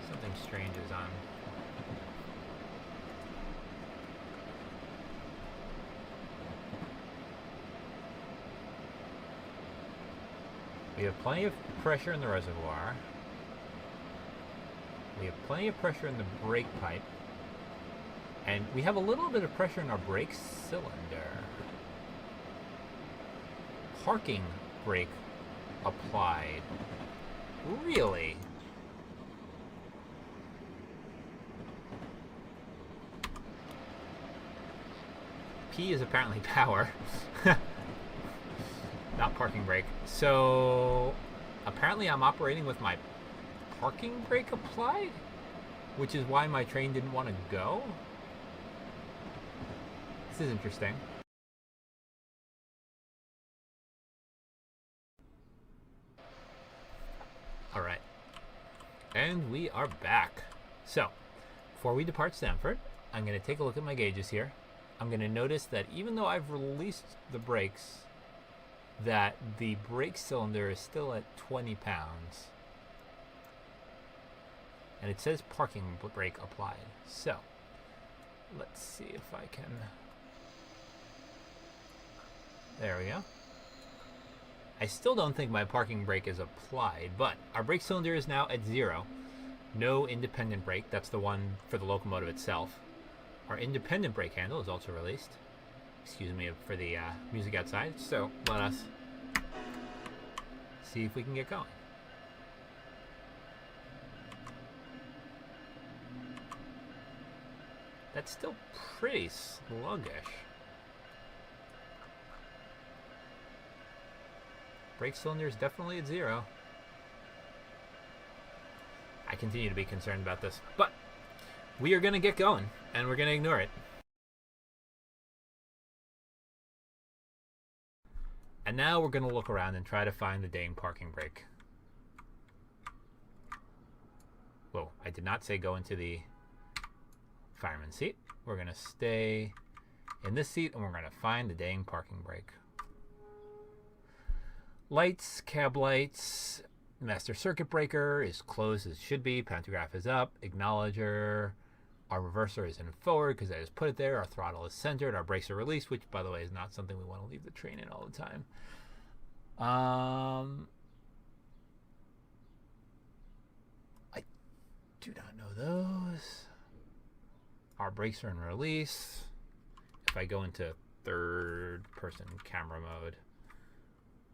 Something strange is on. We have plenty of pressure in the reservoir. We have plenty of pressure in the brake pipe. And we have a little bit of pressure in our brake cylinder. Parking brake applied. Really? P is apparently power. Not parking brake. So apparently I'm operating with my parking brake applied, which is why my train didn't want to go. This is interesting. All right, and we are back. So before we depart Stamford, I'm going to take a look at my gauges here. I'm going to notice that even though I've released the brakes, that the brake cylinder is still at 20 pounds. And it says parking brake applied. So, let's see if I can... There we go. I still don't think my parking brake is applied, but our brake cylinder is now at 0. No independent brake. That's the one for the locomotive itself. Our independent brake handle is also released. Excuse me for the music outside. So let us see if we can get going. That's still pretty sluggish. Brake cylinder is definitely at 0. I continue to be concerned about this, but we are going to get going, and we're going to ignore it. And now we're going to look around and try to find the dang parking brake. Whoa, I did not say go into the fireman's seat. We're going to stay in this seat, and we're going to find the dang parking brake. Lights, cab lights, master circuit breaker is closed as it should be. Pantograph is up. Acknowledger. Our reverser is in forward because I just put it there. Our throttle is centered. Our brakes are released, which, by the way, is not something we want to leave the train in all the time. I do not know those. Our brakes are in release. If I go into third-person camera mode,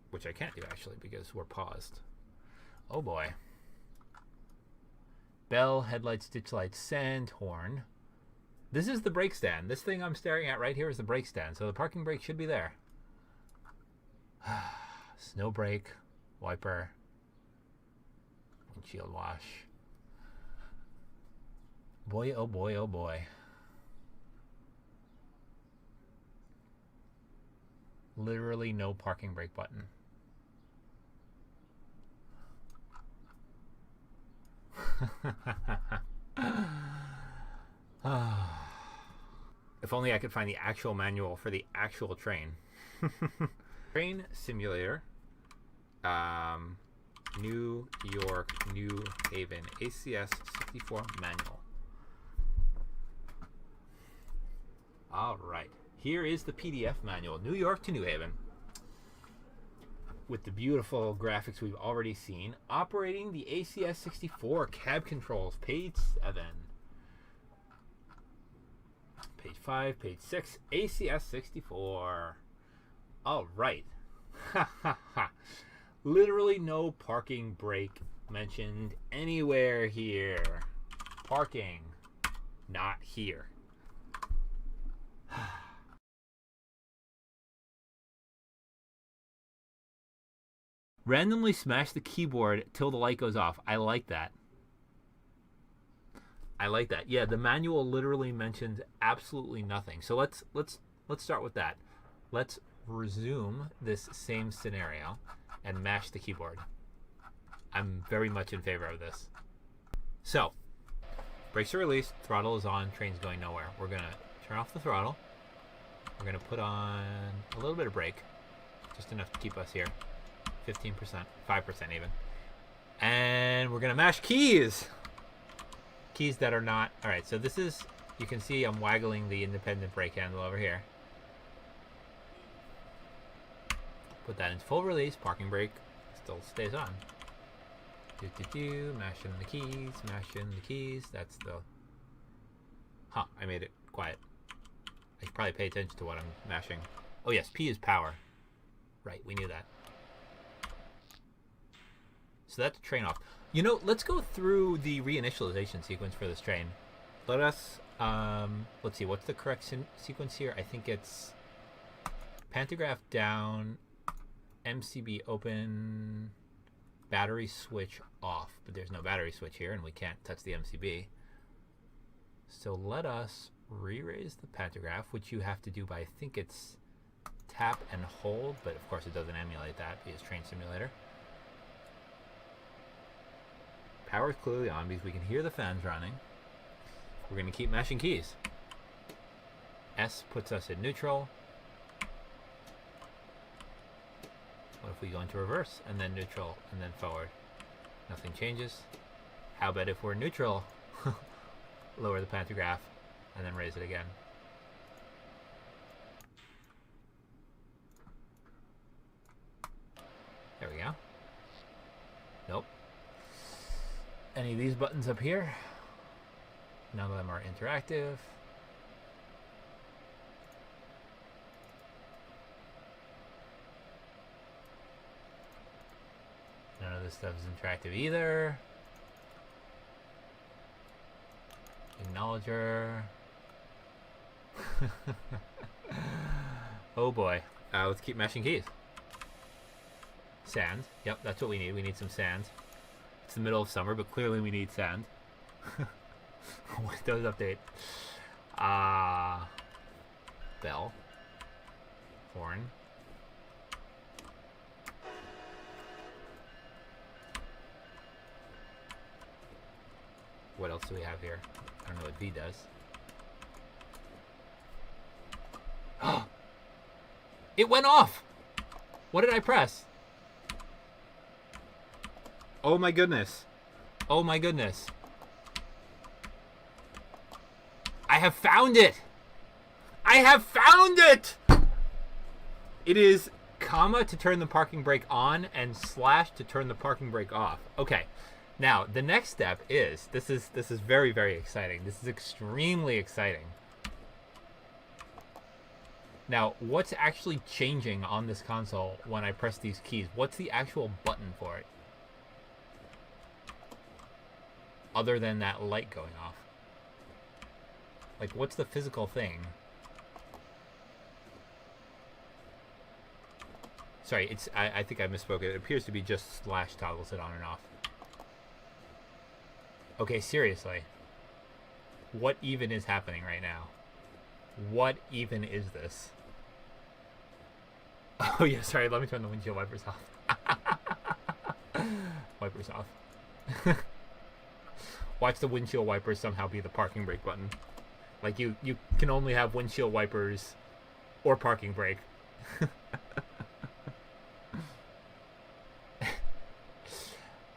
which I can't do actually because we're paused. Oh boy. Bell, headlights, ditch lights, send, horn. This is the brake stand. This thing I'm staring at right here is the brake stand. So the parking brake should be there. Snow brake, wiper, windshield wash. Boy, oh boy, oh boy. Literally no parking brake button. If only I could find the actual manual for the actual train. Train simulator. New York, New Haven, ACS 64 manual. All right. Here is the PDF manual, New York to New Haven, with the beautiful graphics we've already seen. Operating the ACS 64 cab controls, page 7. Page 5, page 6, ACS 64. All right. Ha ha ha. Literally no parking brake mentioned anywhere here. Parking, not here. Randomly smash the keyboard till the light goes off. I like that. I like that. Yeah, the manual literally mentions absolutely nothing. So let's start with that. Let's resume this same scenario and mash the keyboard. I'm very much in favor of this. So, brakes are released, throttle is on, train's going nowhere. We're gonna turn off the throttle. We're gonna put on a little bit of brake, just enough to keep us here. 15%, 5% even. And we're gonna mash keys. Keys that are not, all right, so this is, you can see I'm waggling the independent brake handle over here. Put that into full release, parking brake still stays on. Mashing the keys, mashing the keys, that's the, I made it quiet. I should probably pay attention to what I'm mashing. Oh yes, P is power. Right, we knew that. So that's the train off. You know, let's go through the reinitialization sequence for this train. Let us, let's see, what's the correct sequence here? I think it's pantograph down, MCB open, battery switch off. But there's no battery switch here, and we can't touch the MCB. So let us re-raise the pantograph, which you have to do by, I think it's tap and hold, but of course it doesn't emulate that because Train Simulator. Power is clearly on because we can hear the fans running. We're going to keep mashing keys. S puts us in neutral. What if we go into reverse and then neutral and then forward? Nothing changes. How about if we're neutral, lower the pantograph and then raise it again? There we go. Nope. Any of these buttons up here? None of them are interactive. None of this stuff is interactive either. Acknowledger. Oh boy. Let's keep mashing keys. Sand. Yep, that's what we need. We need some sand. It's the middle of summer, but clearly we need sand. Windows update. Bell. Horn. What else do we have here? I don't know what V does. It went off! What did I press? Oh my goodness. Oh my goodness. I have found it! I have found it! It is comma to turn the parking brake on and slash to turn the parking brake off. Okay. Now, the next step is, this is very, very exciting. This is extremely exciting. Now, what's actually changing on this console when I press these keys? What's the actual button for it? Other than that light going off. Like, what's the physical thing? Sorry, it's I think I misspoke. It appears to be just slash toggles it on and off. Okay, seriously. What even is happening right now? What even is this? Oh yeah, sorry, let me turn the windshield wipers off. Wipers off. Watch the windshield wipers somehow be the parking brake button. Like you can only have windshield wipers or parking brake.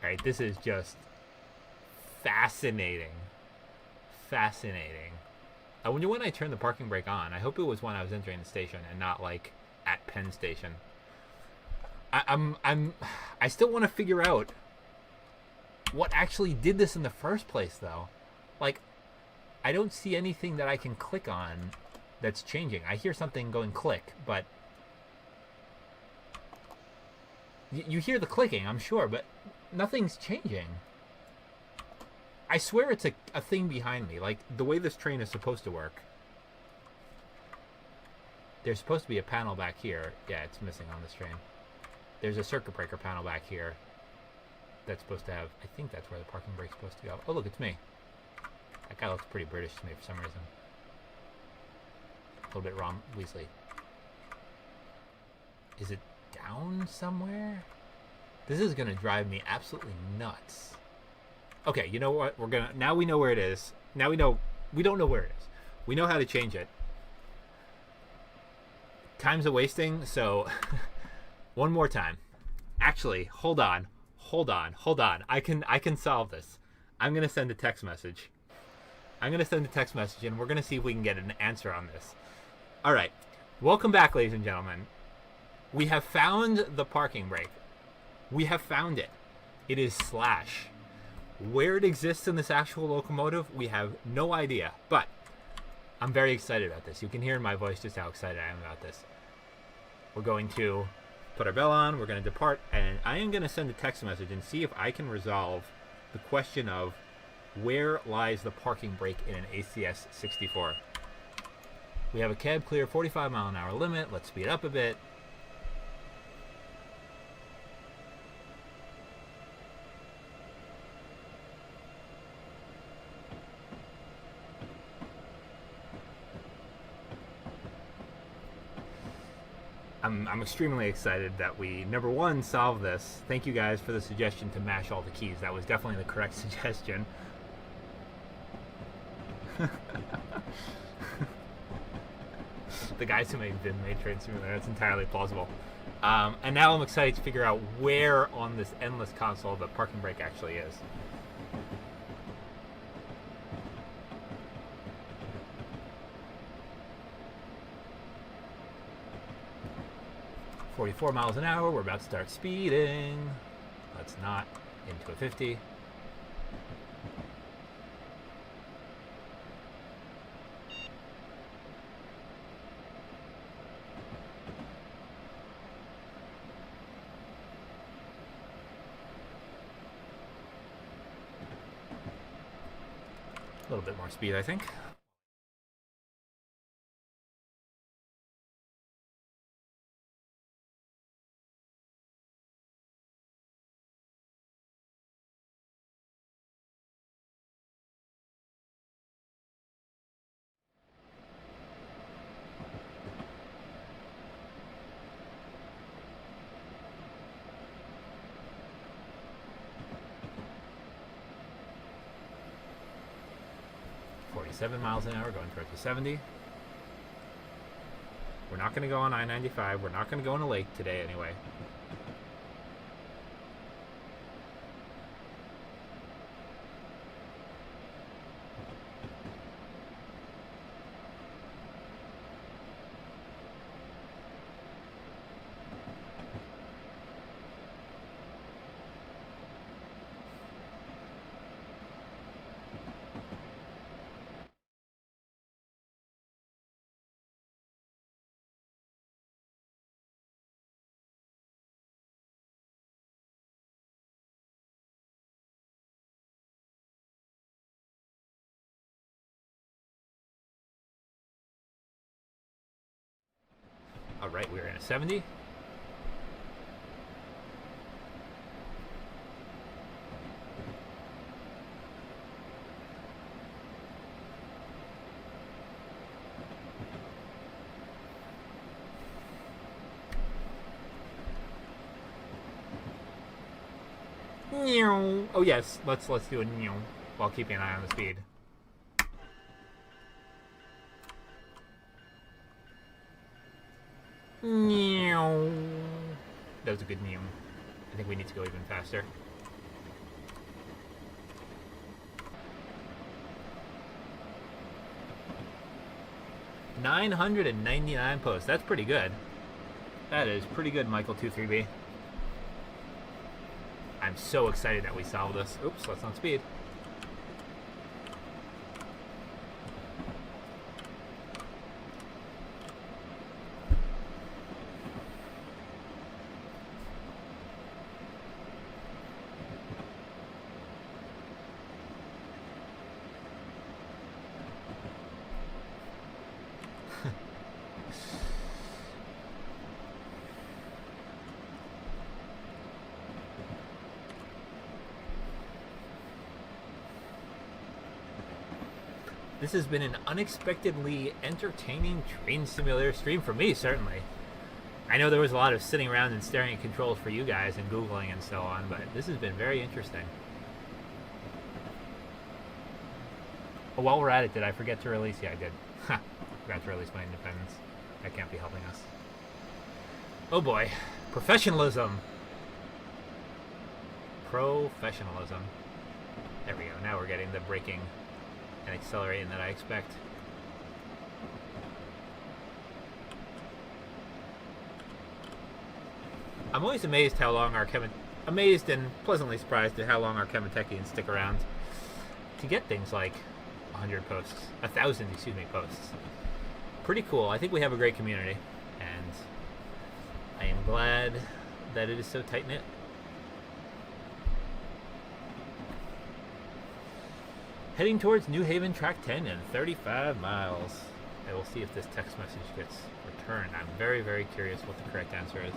Alright, this is just fascinating. Fascinating. I wonder when I turned the parking brake on. I hope it was when I was entering the station and not like at Penn Station. I still want to figure out what actually did this in the first place, though. Like, I don't see anything that I can click on that's changing. I hear something going click, but you hear the clicking, I'm sure, but nothing's changing. I swear it's a thing behind me, like the way this train is supposed to work. There's supposed to be a panel back here. Yeah, it's missing on this train. There's a circuit breaker panel back here that's supposed to have, I think that's where the parking brake's supposed to go. Oh, look, it's me. That guy looks pretty British to me for some reason. A little bit Ron Weasley. Is it down somewhere? This is gonna drive me absolutely nuts. Okay, you know what? Now we know where it is. Now we don't know where it is. We know how to change it. Time's a wasting, so one more time. Actually, hold on. I can solve this. I'm gonna send a text message. And we're gonna see if we can get an answer on this. Alright. Welcome back, ladies and gentlemen. We have found the parking brake. We have found it. It is slash. Where it exists in this actual locomotive, we have no idea. But I'm very excited about this. You can hear in my voice just how excited I am about this. We're going to put our bell on, we're going to depart, and I am going to send a text message and see if I can resolve the question of where lies the parking brake in an ACS 64. We have a cab clear 45-mile-an-hour limit. Let's speed up a bit. I'm extremely excited that we, number one, solved this. Thank you guys for the suggestion to mash all the keys. That was definitely the correct suggestion. The guys who made Train Simulator, that's entirely plausible. And now I'm excited to figure out where on this endless console the parking brake actually is. .44 miles an hour, we're about to start speeding. Let's not into a 50. A little bit more speed, I think. 67 miles an hour going towards the 70. We're not going to go on I-95. We're not going to go in a lake today anyway. All right, we're in a 70. Oh yes, let's do a while keeping an eye on the speed. That was a good mew. I think we need to go even faster. $999 posts. That's pretty good. That is pretty good, Michael23B. I'm so excited that we solved this. Oops, let's on speed. This has been an unexpectedly entertaining train simulator stream for me, certainly. I know there was a lot of sitting around and staring at controls for you guys and Googling and so on, but this has been very interesting. Oh, while we're at it, did I forget to release? Yeah, I did. Ha! Forgot to release my independence. That can't be helping us. Oh boy. Professionalism! Professionalism. There we go. Now we're getting the braking and accelerating that I expect. I'm always amazed how long our amazed and pleasantly surprised at how long our Kemetechians stick around to get things like 100 posts, 1,000, excuse me, posts. Pretty cool. I think we have a great community, and I am glad that it is so tight-knit. Heading towards New Haven, track 10 in 35 miles. I will see if this text message gets returned. I'm very, very curious what the correct answer is.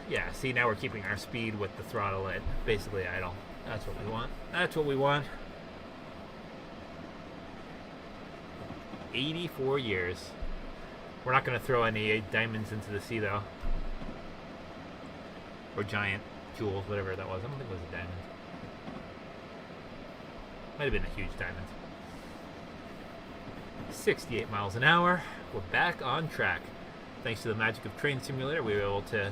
Yeah, see, now we're keeping our speed with the throttle at basically idle. That's what we want. That's what we want. 84 years. We're not going to throw any diamonds into the sea, though. Or giant jewels, whatever that was. I don't think it was a diamond. Might have been a huge diamond. 68 miles an hour. We're back on track. Thanks to the magic of Train Simulator, we were able to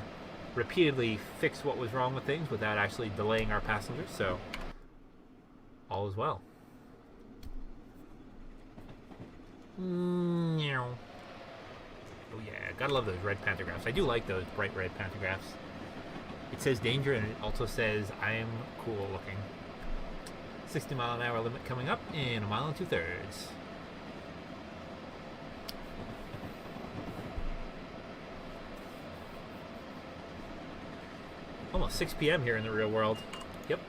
repeatedly fix what was wrong with things without actually delaying our passengers, so all is well. Oh yeah, gotta love those red pantographs. I do like those bright red pantographs. It says danger and it also says I am cool looking. 60 mile an hour limit coming up in 1 2/3 miles. Almost 6 p.m. here in the real world. Yep.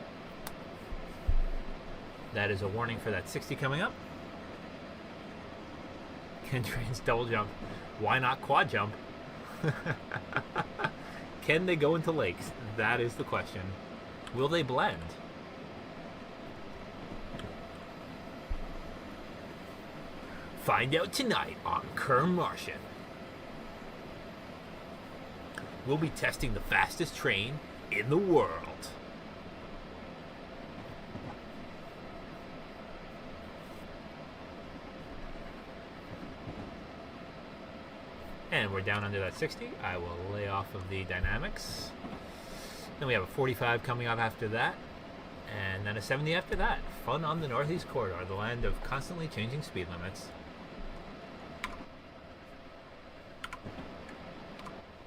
That is a warning for that 60 coming up. Can trains double jump? Why not quad jump? Can they go into lakes? That is the question. Will they blend? Find out tonight on KermMartian. We'll be testing the fastest train in the world. And we're down under that 60. I will lay off of the dynamics. Then we have a 45 coming up after that. And then a 70 after that. Fun on the Northeast Corridor, the land of constantly changing speed limits.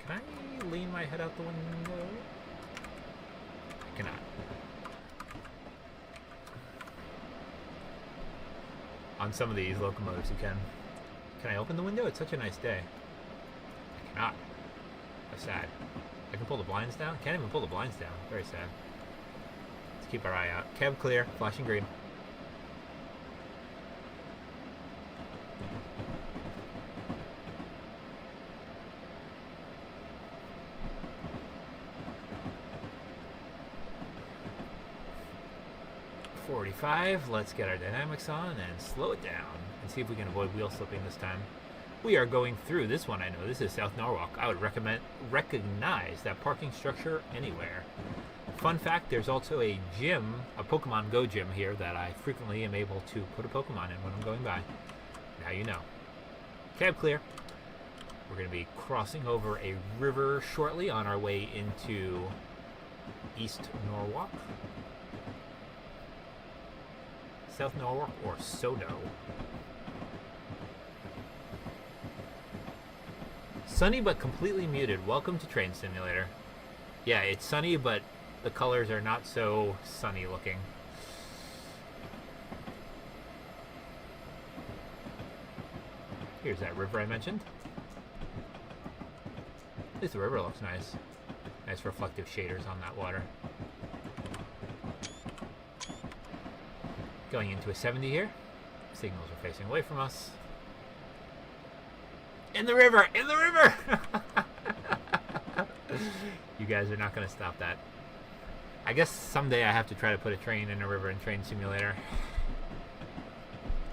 Can I lean my head out the window? I cannot. On some of these locomotives you can. Can I open the window? It's such a nice day. I cannot. That's sad. I can pull the blinds down? Can't even pull the blinds down. Very sad. Let's keep our eye out. Cab clear. Flashing green. Let's get our dynamics on and slow it down and see if we can avoid wheel slipping this time. We are going through this one. I know this is South Norwalk. I would recognize that parking structure anywhere. Fun fact, there's also a gym, a Pokemon Go gym here that I frequently am able to put a Pokemon in when I'm going by. Now you know. Cab clear. We're going to be crossing over a river shortly on our way into East Norwalk. South Norwalk or Sodo. Sunny but completely muted. Welcome to Train Simulator. Yeah, it's sunny, but the colors are not so sunny looking. Here's that river I mentioned. At least the river looks nice. Nice reflective shaders on that water. Going into a 70 here. Signals are facing away from us. In the river! In the river! You guys are not going to stop that. I guess someday I have to try to put a train in a river in Train Simulator.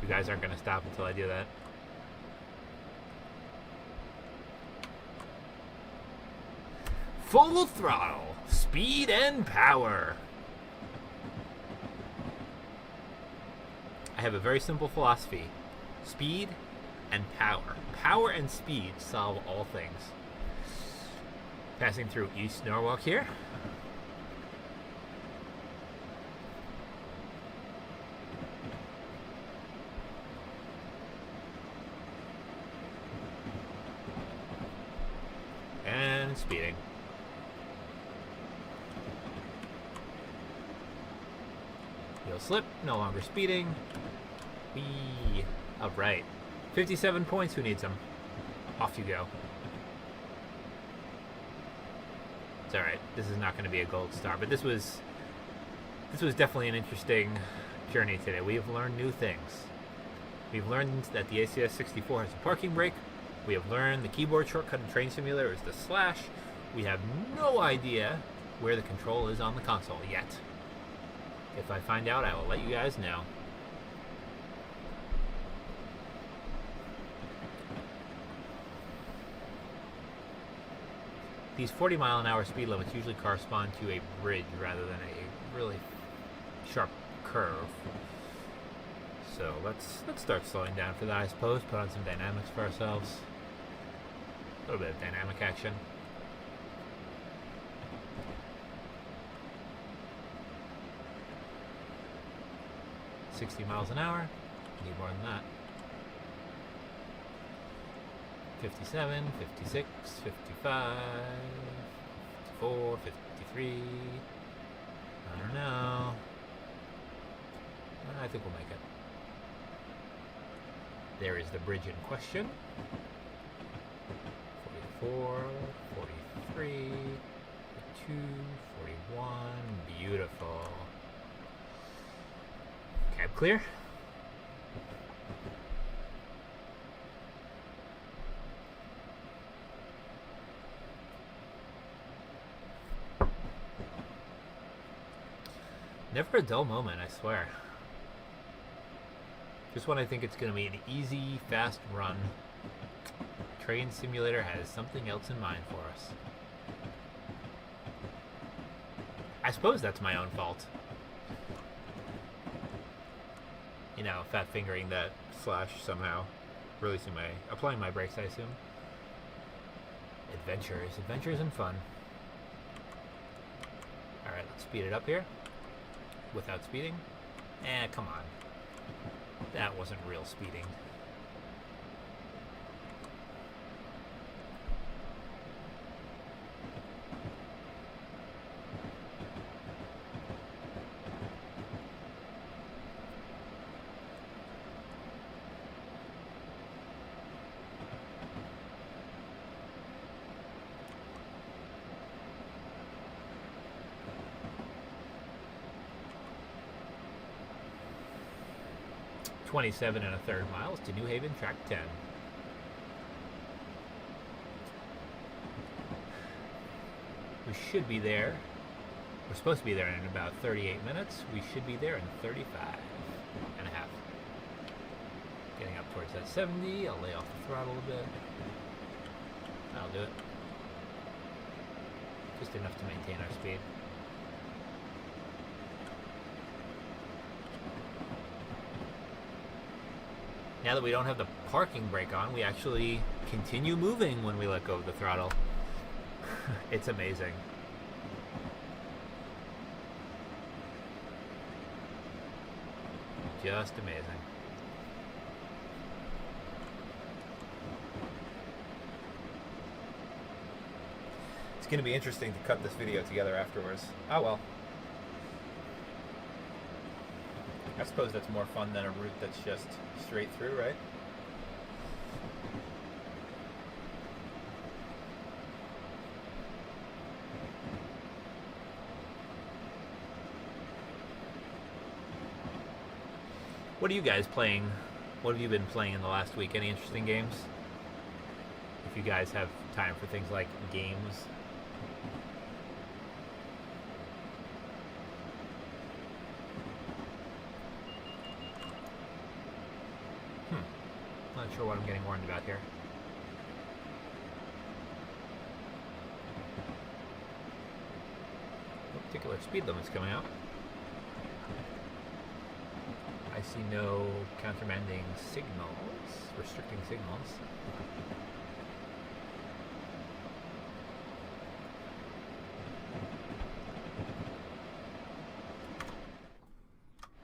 You guys aren't going to stop until I do that. Full throttle. Speed and power. I have a very simple philosophy. Speed and power. Power and speed solve all things. Passing through East Norwalk here. And speeding. Wheel slip, no longer speeding. Whee! Alright. 57 points, who needs them? Off you go. It's alright. This is not going to be a gold star, but this was definitely an interesting journey today. We have learned new things. We've learned that the ACS64 has a parking brake. We have learned the keyboard shortcut in Train Simulator is the slash. We have no idea where the control is on the console yet. If I find out, I will let you guys know. These 40-mile-an-hour speed limits usually correspond to a bridge rather than a really sharp curve. So let's start slowing down for that, I suppose. Put on some dynamics for ourselves. A little bit of dynamic action. $60 miles an hour. Need more than that. 57, 56, 55, 54, 53. I don't know. I think we'll make it. There is the bridge in question. 44, 43, 42, 41. Beautiful. Cab clear. Never a dull moment, I swear. Just when I think it's going to be an easy, fast run, Train Simulator has something else in mind for us. I suppose that's my own fault. You know, fat fingering that slash somehow, applying my brakes, I assume. Adventures and fun. Alright, let's speed it up here. Without speeding. Come on. That wasn't real speeding. .27 1/3 miles to New Haven, track 10. We should be there. We're supposed to be there in about 38 minutes. We should be there in 35 and a half. Getting up towards that 70. I'll lay off the throttle a bit. That'll do it. Just enough to maintain our speed. Now that we don't have the parking brake on, we actually continue moving when we let go of the throttle. It's amazing. Just amazing. It's going to be interesting to cut this video together afterwards. Oh well. I suppose that's more fun than a route that's just straight through, right? What are you guys playing? What have you been playing in the last week? Any interesting games? If you guys have time for things like games. Not sure what I'm getting warned about here. No particular speed limits coming out. I see no countermanding signals, restricting signals.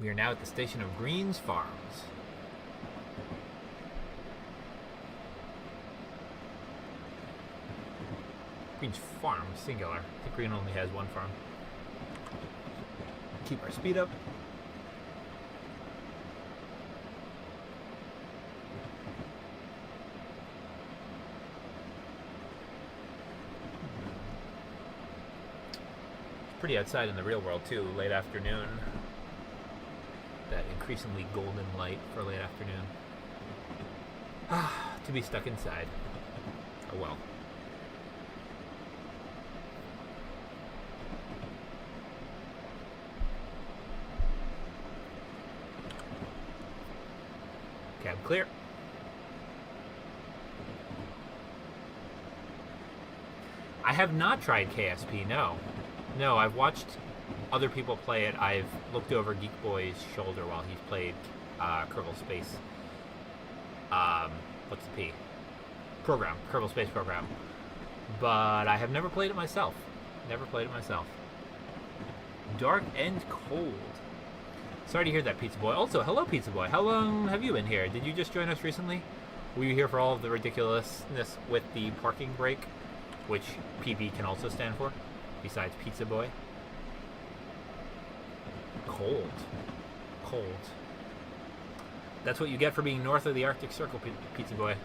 We are now at the station of Greens Farms. Green's Farm, singular. I think Green only has one farm. Keep our speed up. It's pretty outside in the real world too, late afternoon. That increasingly golden light for late afternoon. To be stuck inside. Oh well. Cab clear. I have not tried KSP, no. No, I've watched other people play it. I've looked over Geek Boy's shoulder while he's played Kerbal Space. What's the P? Program. Kerbal Space Program. But I have never played it myself. Never played it myself. Dark and cold. Sorry to hear that, Pizza Boy. Also, hello, Pizza Boy. How long have you been here? Did you just join us recently? Were you here for all of the ridiculousness with the parking brake, which PB can also stand for, besides Pizza Boy? Cold. Cold. That's what you get for being north of the Arctic Circle, Pizza Boy.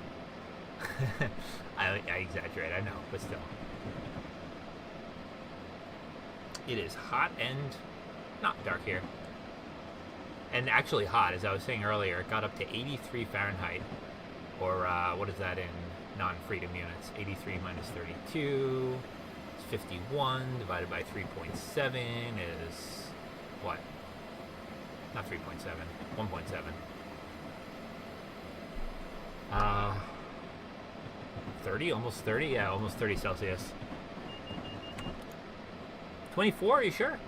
I exaggerate, I know, but still. It is hot and not dark here. And actually hot, as I was saying earlier. It got up to 83 Fahrenheit, or what is that in non-freedom units? 83 minus 32 is 51, divided by 3.7 is what? Not 3.7. 1.7. 30? Almost 30? Yeah, almost 30 Celsius. 24? Are you sure?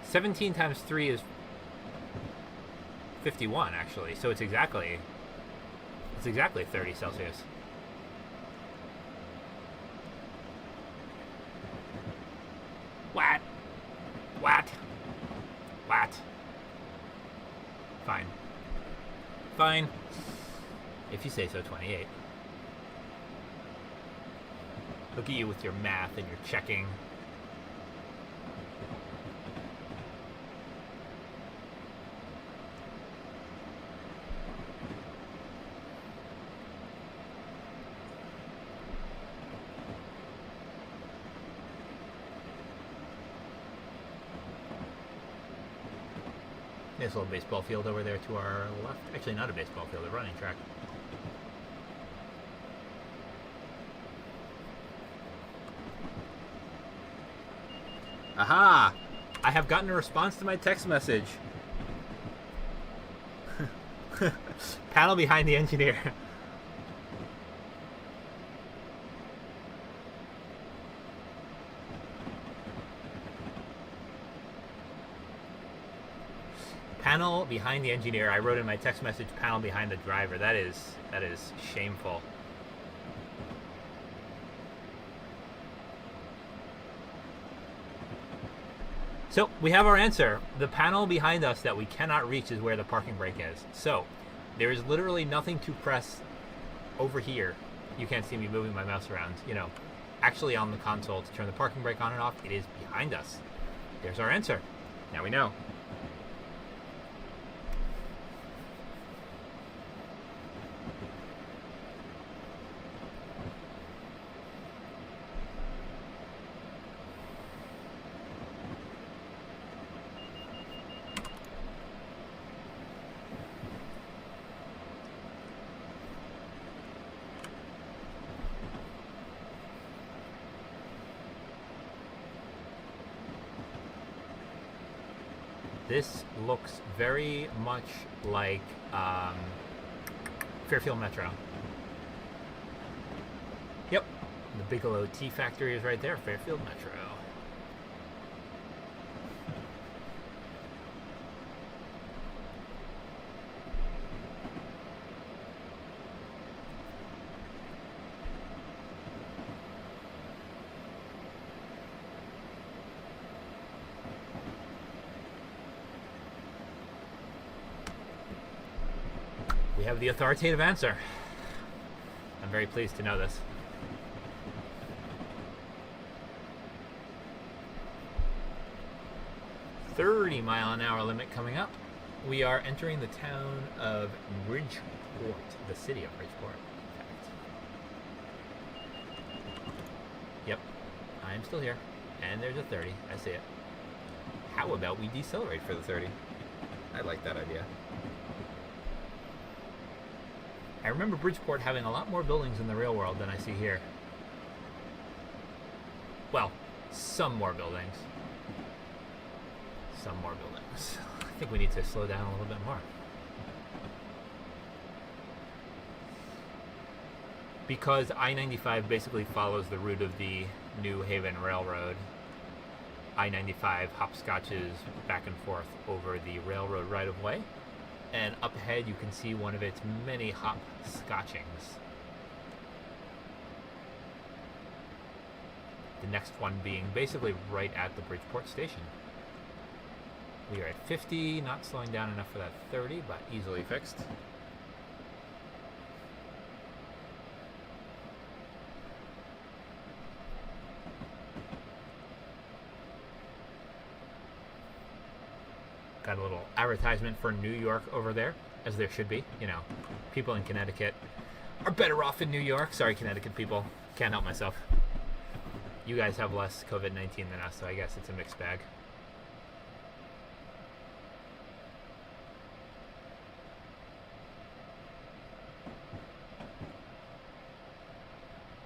17 times 3 is 51, actually. So it's exactly 30 Celsius. What? What? What? Fine. Fine. If you say so, 28. Look at you with your math and your checking. There's a little baseball field over there to our left. Actually, not a baseball field, a running track. Aha! I have gotten a response to my text message. Panel behind the engineer. Panel behind the engineer. I wrote in my text message, panel behind the driver. That is shameful. So we have our answer. The panel behind us that we cannot reach is where the parking brake is. So there is literally nothing to press over here. You can't see me moving my mouse around, actually on the console to turn the parking brake on and off. It is behind us. There's our answer. Now we know. This looks very much like Fairfield Metro. Yep, the Bigelow Tea Factory is right there, Fairfield Metro. We have the authoritative answer. I'm very pleased to know this. .30-mile-an-hour limit coming up. We are entering the town of Bridgeport, the city of Bridgeport. Yep, I'm still here. And there's a 30. I see it. How about we decelerate for the 30? I like that idea. I remember Bridgeport having a lot more buildings in the real world than I see here. Well, some more buildings. Some more buildings. I think we need to slow down a little bit more. Because I-95 basically follows the route of the New Haven Railroad. I-95 hopscotches back and forth over the railroad right-of-way. And up ahead you can see one of its many hopscotchings. The next one being basically right at the Bridgeport station. We are at 50, not slowing down enough for that 30, but easily fixed. Got a little advertisement for New York over there, as there should be. People in Connecticut are better off in New York. Sorry, Connecticut people. Can't help myself. You guys have less COVID-19 than us, so I guess it's a mixed bag.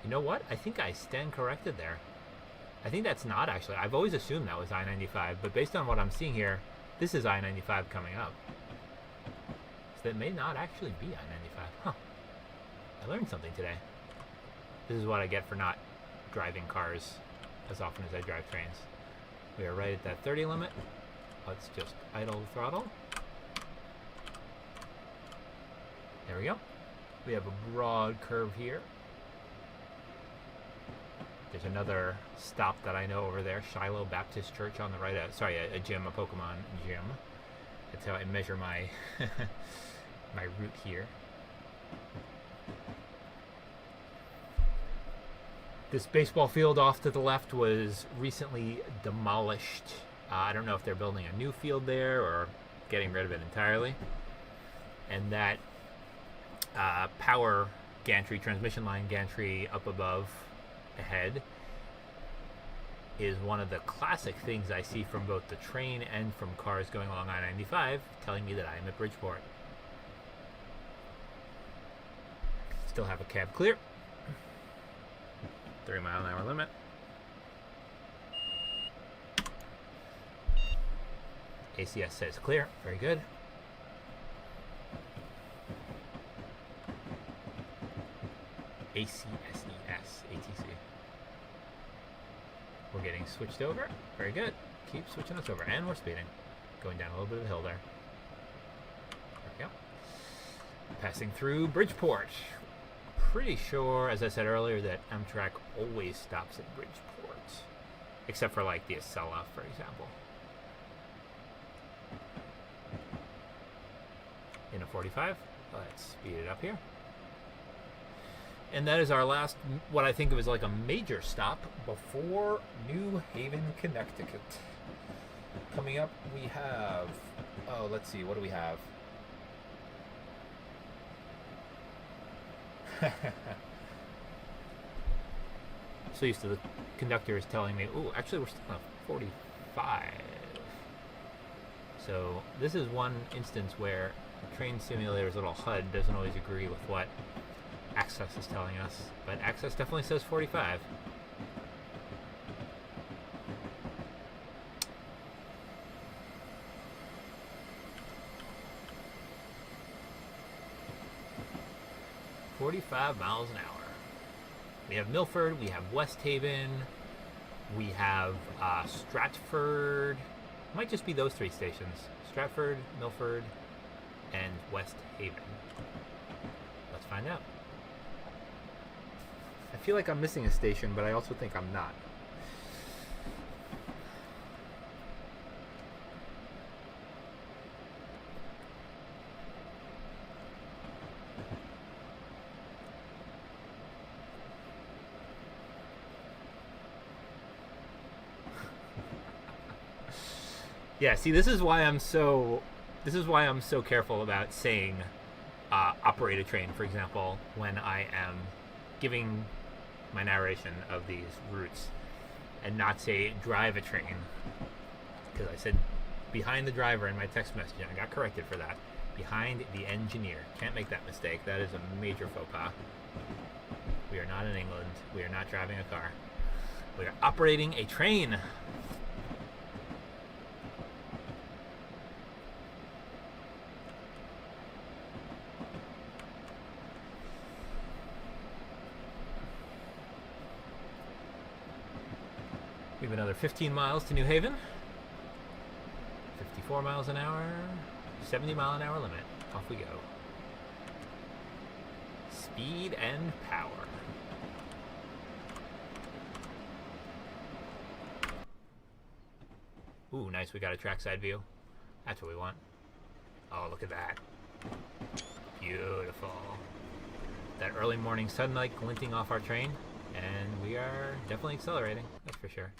You know what? I think I stand corrected there. I think that's not actually. I've always assumed that was I-95, but based on what I'm seeing here, This is I-95 coming up. So that may not actually be I-95. Huh. I learned something today. This is what I get for not driving cars as often as I drive trains. We are right at that 30 limit. Let's just idle the throttle. There we go. We have a broad curve here. There's another stop that I know over there, Shiloh Baptist Church on the right. Sorry, a gym, a Pokemon gym. That's how I measure my my route here. This baseball field off to the left was recently demolished. I don't know if they're building a new field there or getting rid of it entirely. And that power gantry, transmission line gantry up above ahead is one of the classic things I see from both the train and from cars going along I-95, telling me that I am at Bridgeport. Still have a cab clear. 30-mile-an-hour limit. ACS says clear. Very good. ACSES, ATC. We're getting switched over. Very good. Keep switching us over. And we're speeding. Going down a little bit of a hill there. There we go. Passing through Bridgeport. Pretty sure, as I said earlier, that Amtrak always stops at Bridgeport. Except for like the Acela, for example. In a 45. Let's speed it up here. And that is our last, what I think of as like a major stop before New Haven, Connecticut. Coming up, we have, oh, let's see, what do we have? So used to the conductors telling me, oh, actually we're still on 45. So this is one instance where Train Simulator's little HUD doesn't always agree with what Access is telling us, but Access definitely says 45. "45 miles an hour." We have Milford, we have West Haven, we have Stratford. Might just be those three stations: Stratford, Milford, and West Haven. Let's find out. I feel like I'm missing a station, but I also think I'm not. Yeah, see, this is why I'm so careful about saying operate a train, for example, when I am giving my narration of these routes, and not say drive a train, because I said behind the driver in my text message, and I got corrected for that. Behind the engineer. Can't make that mistake. That is a major faux pas. We are not in England. We are not driving a car. We are operating a train. We have another 15 miles to New Haven. 54 miles an hour. 70-mile-an-hour limit. Off we go. Speed and power. Ooh, nice. We got a trackside view. That's what we want. Oh, look at that. Beautiful. That early morning sunlight glinting off our train. And we are definitely accelerating. That's for sure.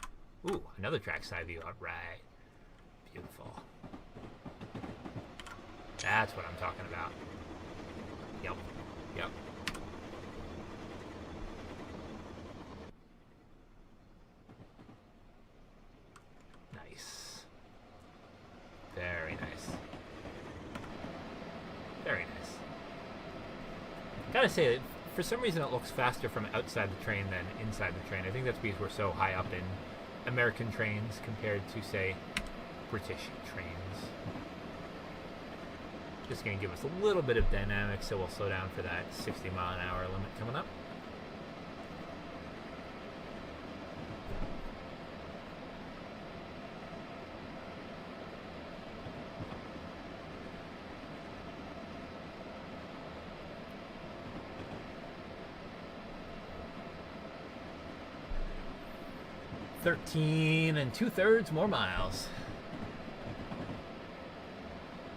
Ooh, another trackside view. All right. Beautiful. That's what I'm talking about. Yep. Yep. Nice. Very nice. Very nice. Gotta say, for some reason it looks faster from outside the train than inside the train. I think that's because we're so high up in American trains compared to, say, British trains. Just going to give us a little bit of dynamics, so we'll slow down for that 60-mile-an-hour limit coming up. "13 2/3 more miles."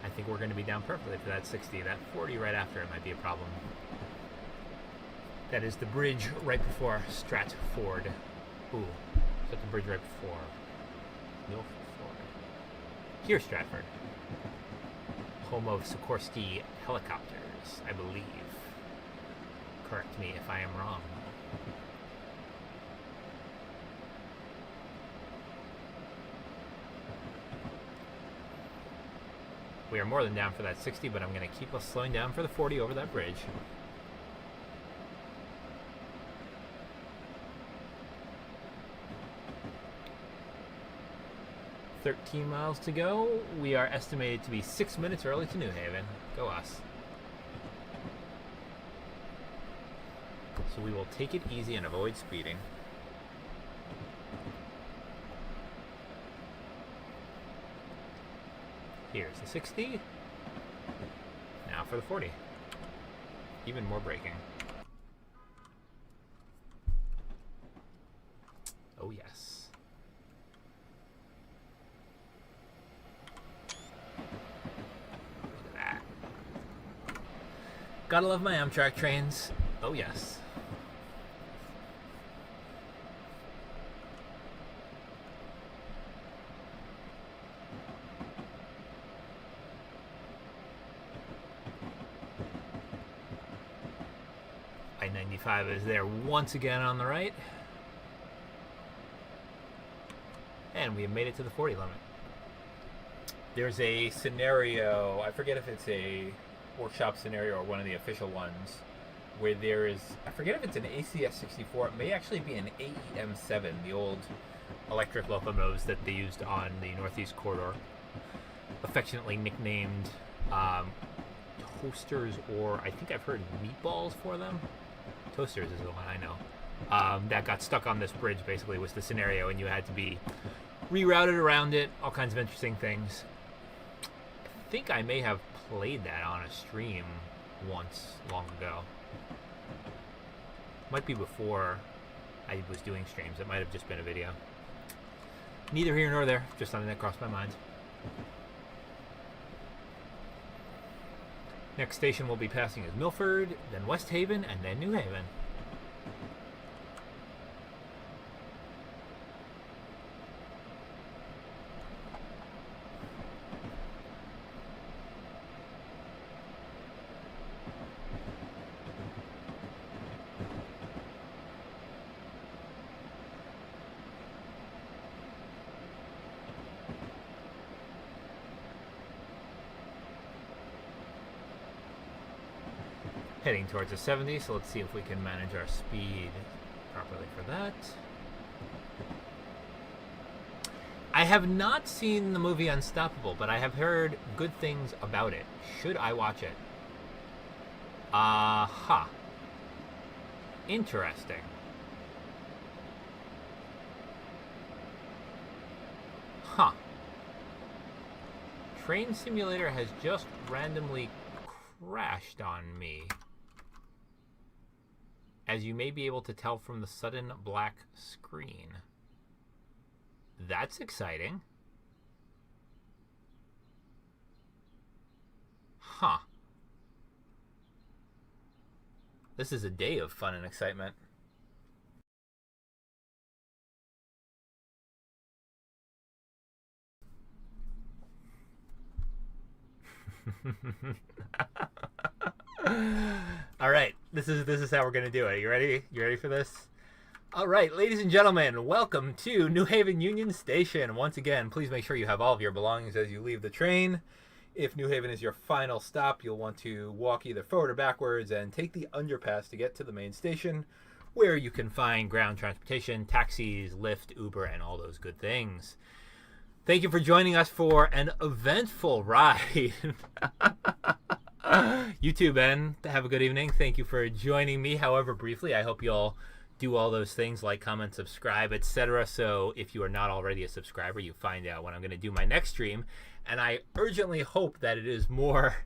I think we're going to be down perfectly for that 60. That 40 right after it might be a problem. That is the bridge right before Stratford. Ooh, is that the bridge right before Milford? Here's Stratford. Home of Sikorsky helicopters, I believe. Correct me if I am wrong. We are more than down for that 60, but I'm going to keep us slowing down for the 40 over that bridge. "13 miles to go. We are estimated to be 6 minutes early to New Haven. Go us. So we will take it easy and avoid speeding. Here's the 60. Now for the 40. Even more braking. Oh yes. Look at that. Gotta love my Amtrak trains. Oh yes. I-95 is there once again on the right. And we have made it to the 40 limit. There's a scenario, I forget if it's a workshop scenario or one of the official ones, where there is, I forget if it's an ACS-64, it may actually be an AEM-7, the old electric locomotives that they used on the Northeast Corridor, affectionately nicknamed toasters, or I think I've heard meatballs for them. Toasters is the one I know. That got stuck on this bridge, basically, was the scenario, and you had to be rerouted around it, all kinds of interesting things. I think I may have played that on a stream once, long ago. Might be before I was doing streams. It might have just been a video. Neither here nor there, just something that crossed my mind. Next station we'll be passing is Milford, then West Haven, and then New Haven. Heading towards the 70, so let's see if we can manage our speed properly for that. I have not seen the movie Unstoppable, but I have heard good things about it. Should I watch it? Aha. Interesting. Huh. Train Simulator has just randomly crashed on me, as you may be able to tell from the sudden black screen. That's exciting. Huh. This is a day of fun and excitement. All right, this is how we're gonna do it. You ready? You ready for this? All right, ladies and gentlemen, welcome to New Haven Union Station. Once again, please make sure you have all of your belongings as you leave the train. If New Haven is your final stop, you'll want to walk either forward or backwards and take the underpass to get to the main station, where you can find ground transportation, taxis, Lyft, Uber, and all those good things. Thank you for joining us for an eventful ride. You too, Ben. Have a good evening. Thank you for joining me, however briefly. I hope you all do all those things like comment, subscribe, etc. So if you are not already a subscriber, you find out when I'm going to do my next stream. And I urgently hope that it is more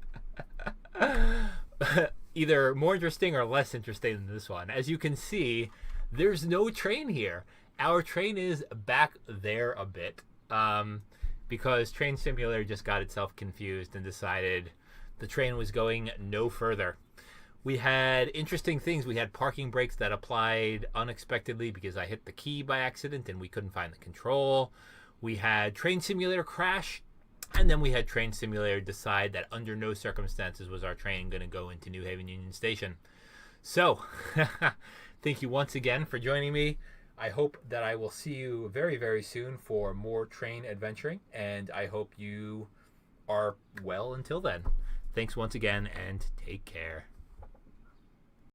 either more interesting or less interesting than this one. As you can see, there's no train here. Our train is back there a bit because Train Simulator just got itself confused and decided the train was going no further. We had interesting things. We had parking brakes that applied unexpectedly because I hit the key by accident and we couldn't find the control. We had Train Simulator crash, and then we had Train Simulator decide that under no circumstances was our train going to go into New Haven Union Station. So, thank you once again for joining me. I hope that I will see you very, very soon for more train adventuring, and I hope you are well until then. Thanks once again, and take care.